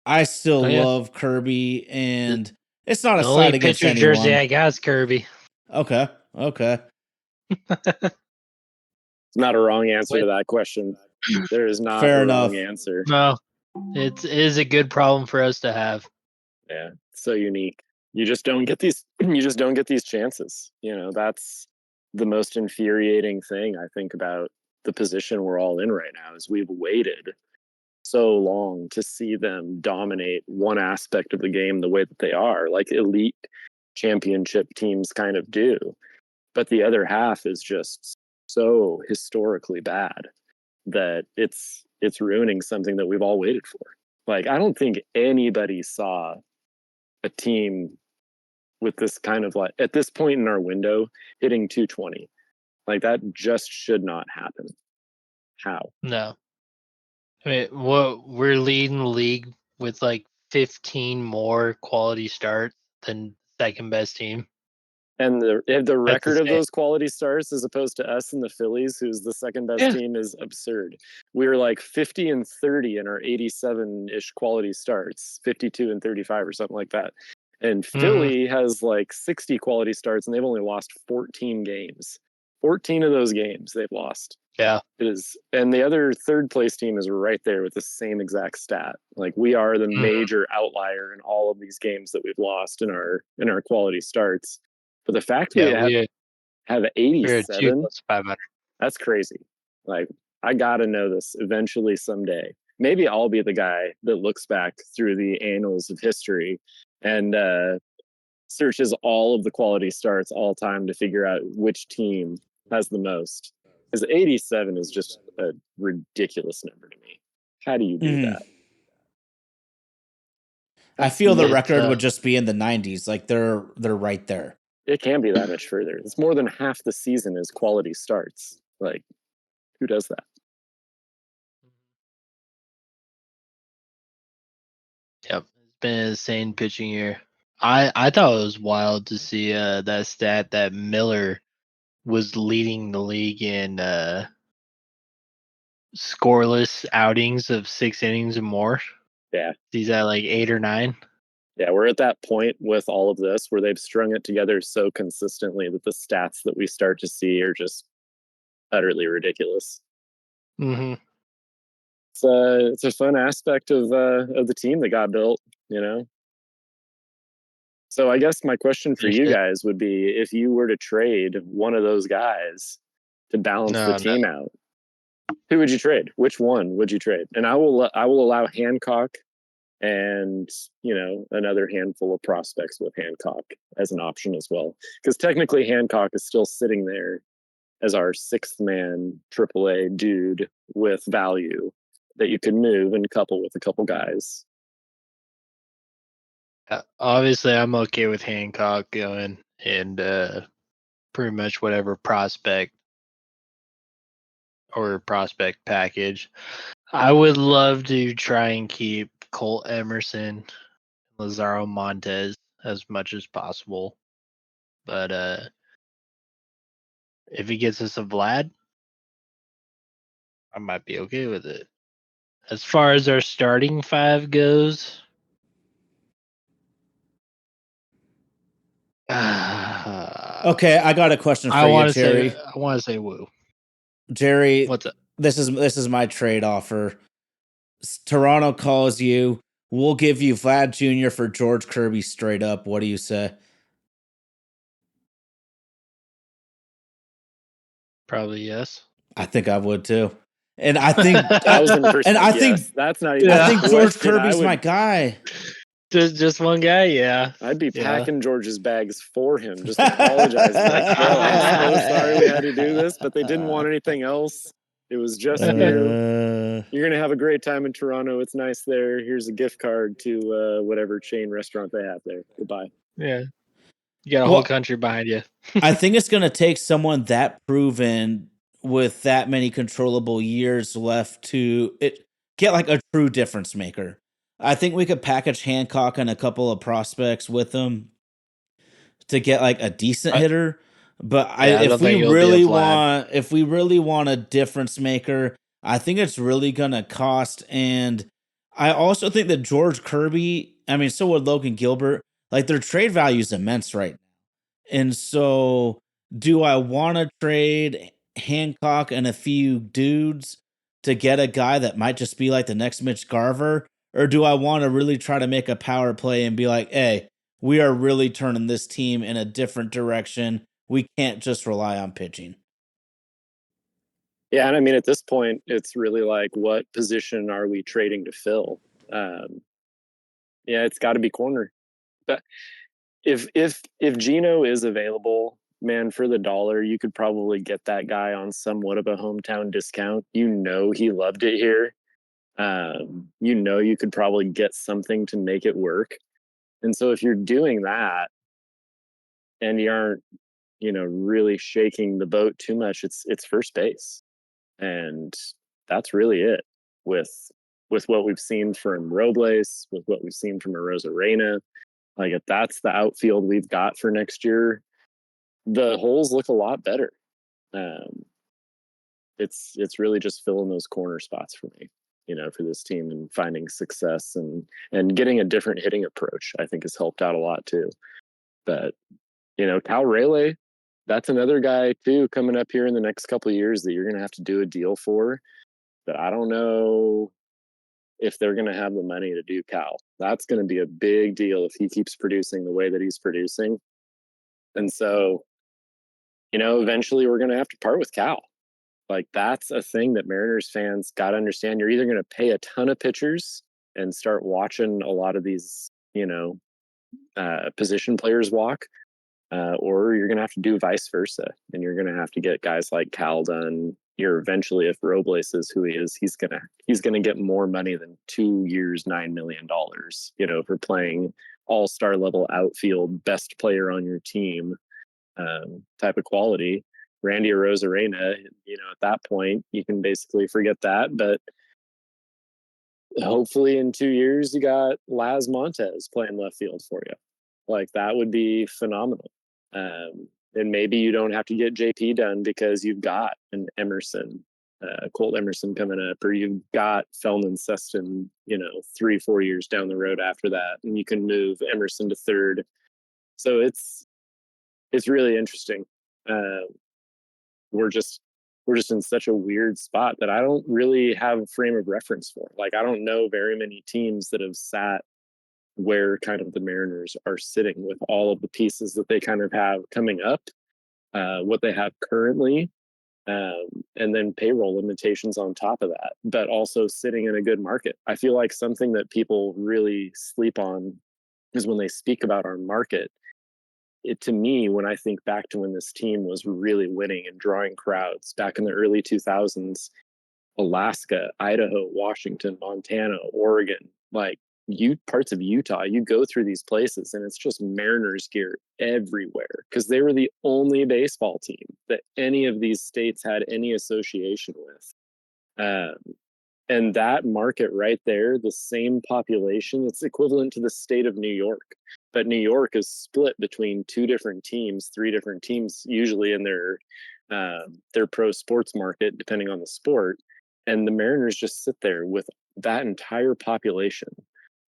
I still love Kirby, and it's not a slight against anyone. The only pitcher jersey I got is Kirby. Okay. It's not a wrong answer to that question. There is not a wrong answer. No, it is a good problem for us to have. Yeah, so unique. You just don't get these. You just don't get these chances. That's the most infuriating thing I think about the position we're all in right now. Is we've waited so long to see them dominate one aspect of the game the way that they are, like elite championship teams kind of do. But the other half is just so historically bad that it's ruining something that we've all waited for. Like, I don't think anybody saw a team with this kind of, like, at this point in our window, hitting 220. Like, that just should not happen. How? No. I mean, we're leading the league with like 15 more quality starts than second best team. And the record of those quality starts as opposed to us and the Phillies, who's the second best team, is absurd. We're like 50 and 30 in our 87-ish quality starts, 52 and 35 or something like that. And Philly has like 60 quality starts, and they've only lost 14 games. 14 of those games they've lost. Yeah. It is, and the other third place team is right there with the same exact stat. Like, we are the major outlier in all of these games that we've lost in our quality starts. But the fact we have 87, that's crazy. Like, I gotta know this eventually someday. Maybe I'll be the guy that looks back through the annals of history and searches all of the quality starts all time to figure out which team has the most. Because 87 is just a ridiculous number to me. How do you do that? I feel the record would just be in the 90s. Like, they're right there. It can be that much further. It's more than half the season is quality starts. Like, who does that? Yep. It's been an insane pitching year. I thought it was wild to see that stat that Miller was leading the league in scoreless outings of 6 innings and more. Yeah. He's at like 8 or 9. Yeah, we're at that point with all of this where they've strung it together so consistently that the stats that we start to see are just utterly ridiculous. Mm-hmm. It's a fun aspect of the team that got built, So I guess my question for you guys would be, if you were to trade one of those guys to balance the team out, Who would you trade? Which one would you trade? And I will allow Hancock and, another handful of prospects with Hancock as an option as well. Because technically Hancock is still sitting there as our sixth man AAA dude with value that you could move and couple with a couple guys. Obviously, I'm okay with Hancock going and pretty much whatever prospect or prospect package. I would love to try and keep Colt Emerson, Lazaro Montez as much as possible. But if he gets us a Vlad, I might be okay with it. As far as our starting five goes, Okay, I got a question for you, Jerry. I want to say woo. Jerry, What's up? this is my trade offer. Toronto calls you. We'll give you Vlad Jr. for George Kirby straight up. What do you say? Probably yes. I think I would too. And I think 1,000%. and I think yes. That's not even. I think George question. Kirby's my guy. Just one guy, yeah. I'd be Yeah. packing George's bags for him, just apologizing. Like, bro, I'm so sorry we had to do this, but they didn't want anything else. It was just you. You're gonna have a great time in Toronto. It's nice there. Here's a gift card to whatever chain restaurant they have there. Goodbye. Yeah. You got a whole country behind you. I think it's going to take someone that proven with that many controllable years left to get like a true difference maker. I think we could package Hancock and a couple of prospects with them to get like a decent hitter. But if we really want a difference maker, I think it's really going to cost. And I also think that George Kirby, I mean, so would Logan Gilbert, like their trade value is immense right now. And so, do I want to trade Hancock and a few dudes to get a guy that might just be like the next Mitch Garver? Or do I want to really try to make a power play and be like, hey, we are really turning this team in a different direction. We can't just rely on pitching. Yeah, and I mean, at this point, it's really like, what position are we trading to fill? Yeah, it's got to be corner. But if Gino is available, man, for the dollar, you could probably get that guy on somewhat of a hometown discount. He loved it here. You could probably get something to make it work. And so if you're doing that and you aren't, really shaking the boat too much, it's first base. And that's really it with what we've seen from Robles, with what we've seen from Arozarena. Like, if that's the outfield we've got for next year, the holes look a lot better. It's really just filling those corner spots for me, for this team, and finding success and getting a different hitting approach, I think has helped out a lot too. But, Cal Raleigh, that's another guy too coming up here in the next couple of years that you're going to have to do a deal for, that I don't know if they're going to have the money to do Cal. That's going to be a big deal if he keeps producing the way that he's producing. And so, eventually we're going to have to part with Cal. Like, that's a thing that Mariners fans got to understand. You're either going to pay a ton of pitchers and start watching a lot of these, position players walk, or you're going to have to do vice versa. And you're going to have to get guys like Cal done. You're eventually, if Robles is who he is, he's gonna get more money than 2 years, $9 million, for playing all-star level outfield, best player on your team, type of quality. Randy Arozarena, at that point, you can basically forget that. But hopefully in 2 years, you got Laz Montez playing left field for you. Like, that would be phenomenal. And maybe you don't have to get JP done because you've got an Emerson, Colt Emerson coming up, or you've got Feldman Seston, 3-4 years down the road after that, and you can move Emerson to third. So it's really interesting. We're just in such a weird spot that I don't really have a frame of reference for. Like, I don't know very many teams that have sat where kind of the Mariners are sitting with all of the pieces that they kind of have coming up, what they have currently, and then payroll limitations on top of that, but also sitting in a good market. I feel like something that people really sleep on is when they speak about our market. To me, when I think back to when this team was really winning and drawing crowds back in the early 2000s, Alaska, Idaho, Washington, Montana, Oregon, like parts of Utah, you go through these places and it's just Mariners gear everywhere because they were the only baseball team that any of these states had any association with. And that market right there, the same population, it's equivalent to the state of New York. But New York is split between 2 different teams, 3 different teams, usually in their pro sports market, depending on the sport. And the Mariners just sit there with that entire population,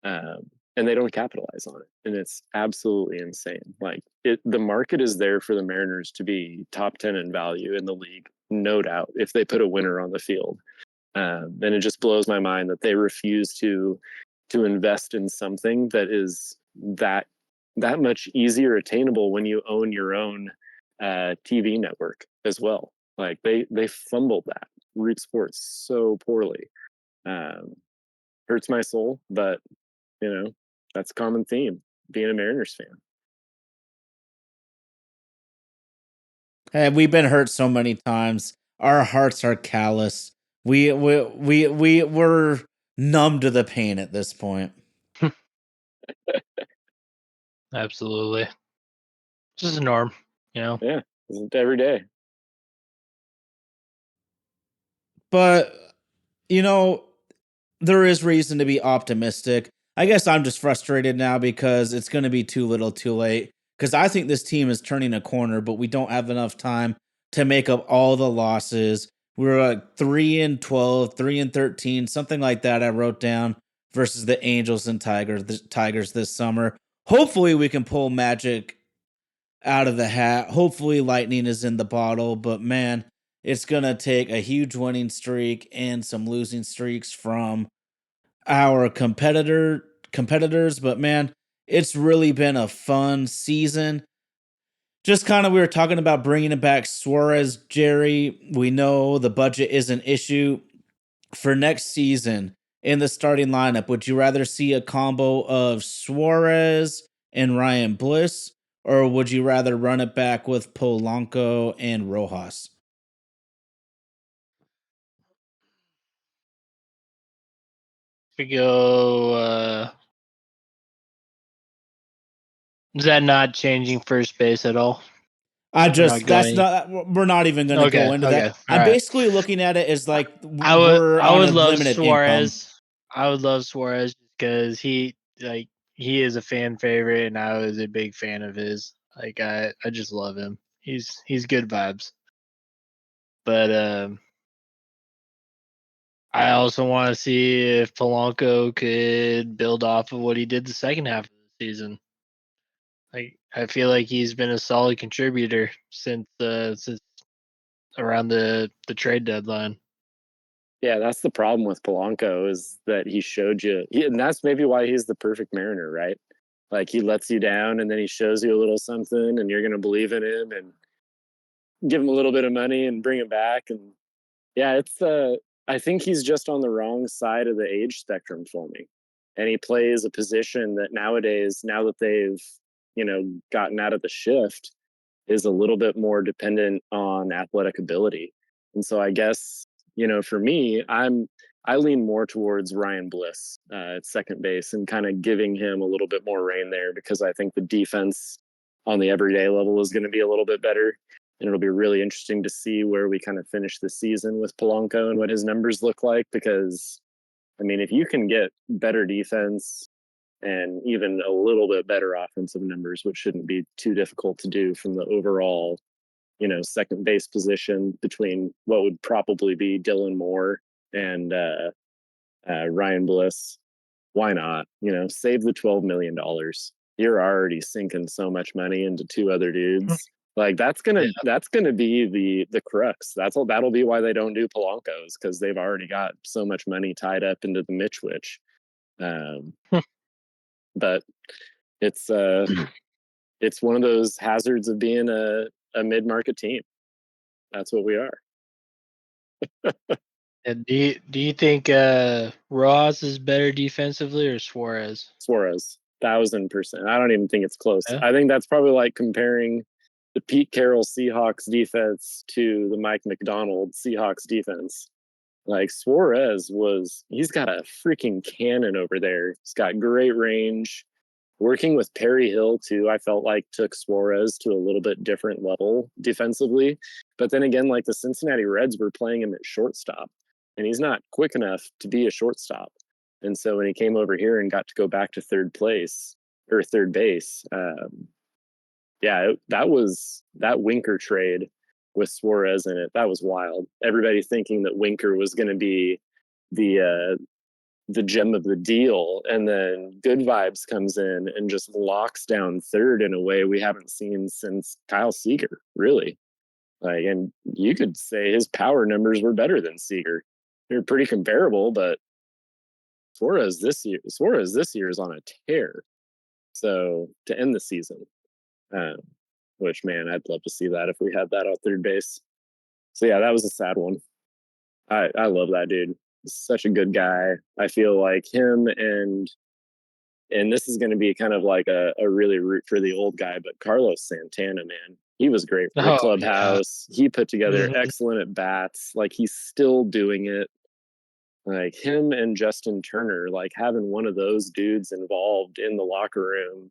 and they don't capitalize on it. And it's absolutely insane. Like the market is there for the Mariners to be top 10 in value in the league, no doubt, if they put a winner on the field. And it just blows my mind that they refuse to invest in something that is that much easier attainable when you own your own TV network as well. Like they fumbled that Root Sports so poorly. Hurts my soul, but that's a common theme being a Mariners fan. Hey, we've been hurt so many times. Our hearts are callous. We're numb to the pain at this point. Absolutely. Just a norm, Yeah, every day. But there is reason to be optimistic. I guess I'm just frustrated now because it's going to be too little too late. Because I think this team is turning a corner, but we don't have enough time to make up all the losses. We're like 3-12, 3-13, something like that. I wrote down versus the Angels and Tigers this summer. Hopefully, we can pull magic out of the hat. Hopefully, lightning is in the bottle. But man, it's gonna take a huge winning streak and some losing streaks from our competitors. But man, it's really been a fun season. Just kind of, we were talking about bringing it back Suarez, Jerry. We know the budget is an issue for next season. In the starting lineup, would you rather see a combo of Suarez and Ryan Bliss, or would you rather run it back with Polanco and Rojas? We go. Is that not changing first base at all? We're not even going to go into that. I'm basically looking at it as like I would love Suarez. Income. I would love Suarez because he is a fan favorite, and I was a big fan of his. Like I just love him. He's good vibes. But I also want to see if Polanco could build off of what he did the second half of the season. I feel like he's been a solid contributor since around the trade deadline. Yeah, that's the problem with Polanco, is that he showed you, and that's maybe why he's the perfect Mariner, right? Like he lets you down and then he shows you a little something and you're going to believe in him and give him a little bit of money and bring him back. And yeah, I think he's just on the wrong side of the age spectrum for me. And he plays a position that nowadays, now that they've, gotten out of the shift, is a little bit more dependent on athletic ability. And so I guess, for me, I lean more towards Ryan Bliss at second base and kind of giving him a little bit more reign there, because I think the defense on the everyday level is going to be a little bit better. And it'll be really interesting to see where we kind of finish the season with Polanco and what his numbers look like. Because, I mean, if you can get better defense and even a little bit better offensive numbers, which shouldn't be too difficult to do from the overall, second base position between what would probably be Dylan Moore and Ryan Bliss, why not? Save the $12 million. You're already sinking so much money into 2 other dudes. Like that's gonna be the crux. That'll be why they don't do Polanco's, because they've already got so much money tied up into the Mitch Witch. But it's one of those hazards of being a mid-market team. That's what we are. And do you think Ross is better defensively or Suarez? Suarez, 1,000%. I don't even think it's close. Yeah. I think that's probably like comparing the Pete Carroll Seahawks defense to the Mike McDonald Seahawks defense. Like Suarez he's got a freaking cannon over there. He's got great range. Working with Perry Hill too, I felt like took Suarez to a little bit different level defensively. But then again, like the Cincinnati Reds were playing him at shortstop, and he's not quick enough to be a shortstop. And so when he came over here and got to go back to third base, that Winker trade with Suarez in it. That was wild. Everybody thinking that Winker was going to be the gem of the deal, and then Good Vibes comes in and just locks down third in a way we haven't seen since Kyle Seager, really. Like, and you could say his power numbers were better than Seager. They're pretty comparable, but Suarez this year is on a tear. So to end the season, which, man, I'd love to see that if we had that on third base. So yeah, that was a sad one. I love that dude. He's such a good guy. I feel like him and this is going to be kind of like a really root for the old guy, but Carlos Santana, man, he was great for the clubhouse. Yeah. He put together excellent at bats. Like, he's still doing it. Like, him and Justin Turner, like having one of those dudes involved in the locker room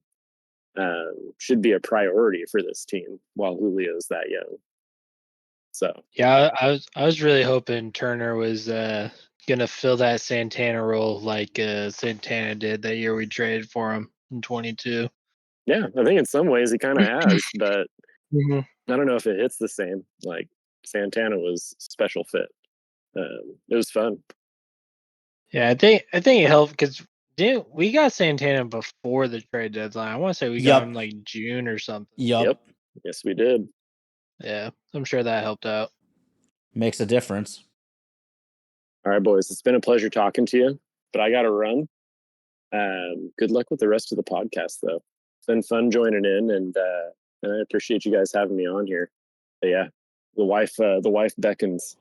should be a priority for this team while Julio's that young. So yeah, I was really hoping Turner was gonna fill that Santana role like Santana did that year we traded for him in 22. Yeah, I think in some ways he kind of has, but I don't know if it hits the same. Like, Santana was special fit. It was fun. Yeah, I think it helped because we got Santana before the trade deadline. I want to say we got him like June or something. Yep. Yes, we did. Yeah, I'm sure that helped out. Makes a difference. All right, boys, it's been a pleasure talking to you, but I got to run. Good luck with the rest of the podcast, though. It's been fun joining in, and I appreciate you guys having me on here. But yeah, the wife beckons.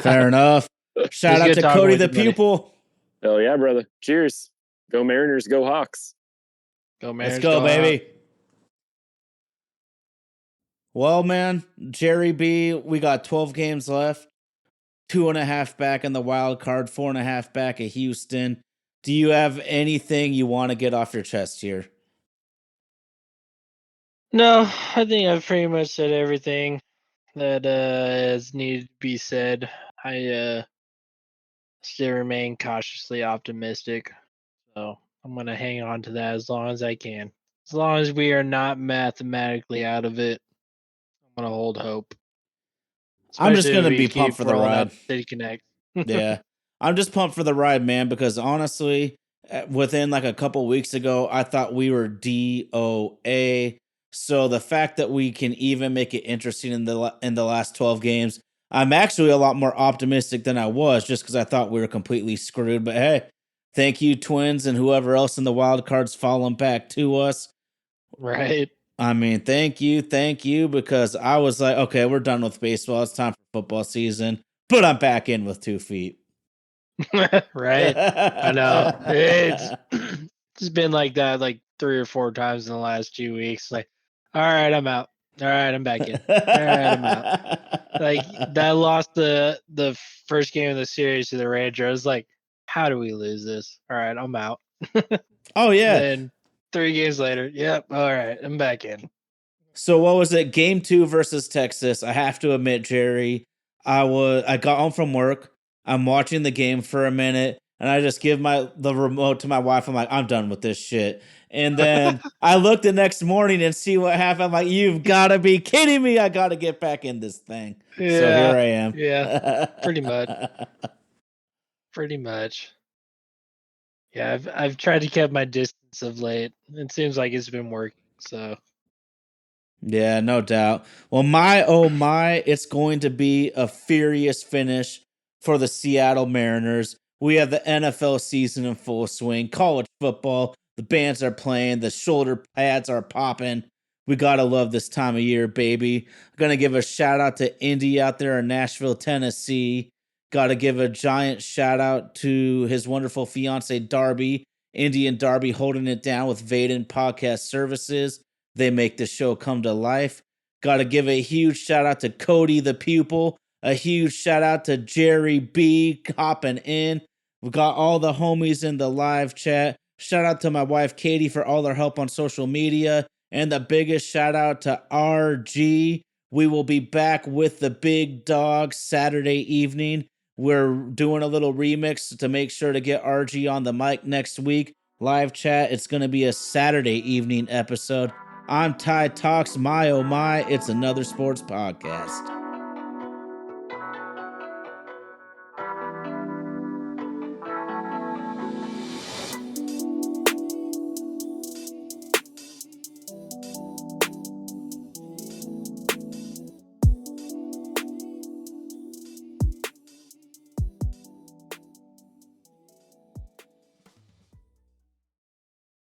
Fair enough. Shout out to Cody the pupil. Hell yeah, brother. Cheers. Go Mariners, go Hawks. Go Mariners. Let's go, baby. Well, man, Jerry B, we got 12 games left. 2.5 back in the wild card, 4.5 back at Houston. Do you have anything you want to get off your chest here? No, I think I've pretty much said everything that has needed to be said. I still remain cautiously optimistic, so I'm gonna hang on to that as long as I can. As long as we are not mathematically out of it, I'm gonna hold hope. I'm just gonna be pumped for the ride. City Connect. Yeah, I'm just pumped for the ride, man. Because honestly, within like a couple weeks ago, I thought we were DOA. So the fact that we can even make it interesting in the last 12 games, I'm actually a lot more optimistic than I was, just because I thought we were completely screwed. But hey, thank you, Twins, and whoever else in the wild cards falling back to us. Right. I mean, thank you, because I was like, okay, we're done with baseball. It's time for football season, but I'm back in with 2 feet. Right. I know. It's been like that like 3 or 4 times in the last 2 weeks. Like, all right, I'm out. All right, I'm back in. All right, I'm out. Like, that lost the first game of the series to the Rangers. I was like, how do we lose this? All right, I'm out. Oh yeah. Then 3 games later, yep. All right, I'm back in. So what was it? Game 2 versus Texas. I have to admit, Jerry, I got home from work. I'm watching the game for a minute, and I just give the remote to my wife. I'm like, I'm done with this shit. And then I look the next morning and see what happened. I'm like, you've got to be kidding me. I got to get back in this thing. Yeah, so here I am. Yeah, pretty much. Pretty much. Yeah, I've tried to keep my distance of late. It seems like it's been working, so. Yeah, no doubt. Well, my, it's going to be a furious finish for the Seattle Mariners. We have the NFL season in full swing, college football. The bands are playing, the shoulder pads are popping. We gotta love this time of year, baby. Gonna give a shout out to Indy out there in Nashville, Tennessee. Gotta give a giant shout out to his wonderful fiance, Darby. Indy and Darby holding it down with Vaden Podcast Services. They make the show come to life. Gotta give a huge shout out to Cody the Pupil. A huge shout out to Jerry B hopping in. We've got all the homies in the live chat. Shout out to my wife, Katie, for all her help on social media. And the biggest shout out to RG. We will be back with the big dog Saturday evening. We're doing a little remix to make sure to get RG on the mic next week. Live chat. It's going to be a Saturday evening episode. I'm Ty Talks. My oh my, it's another sports podcast.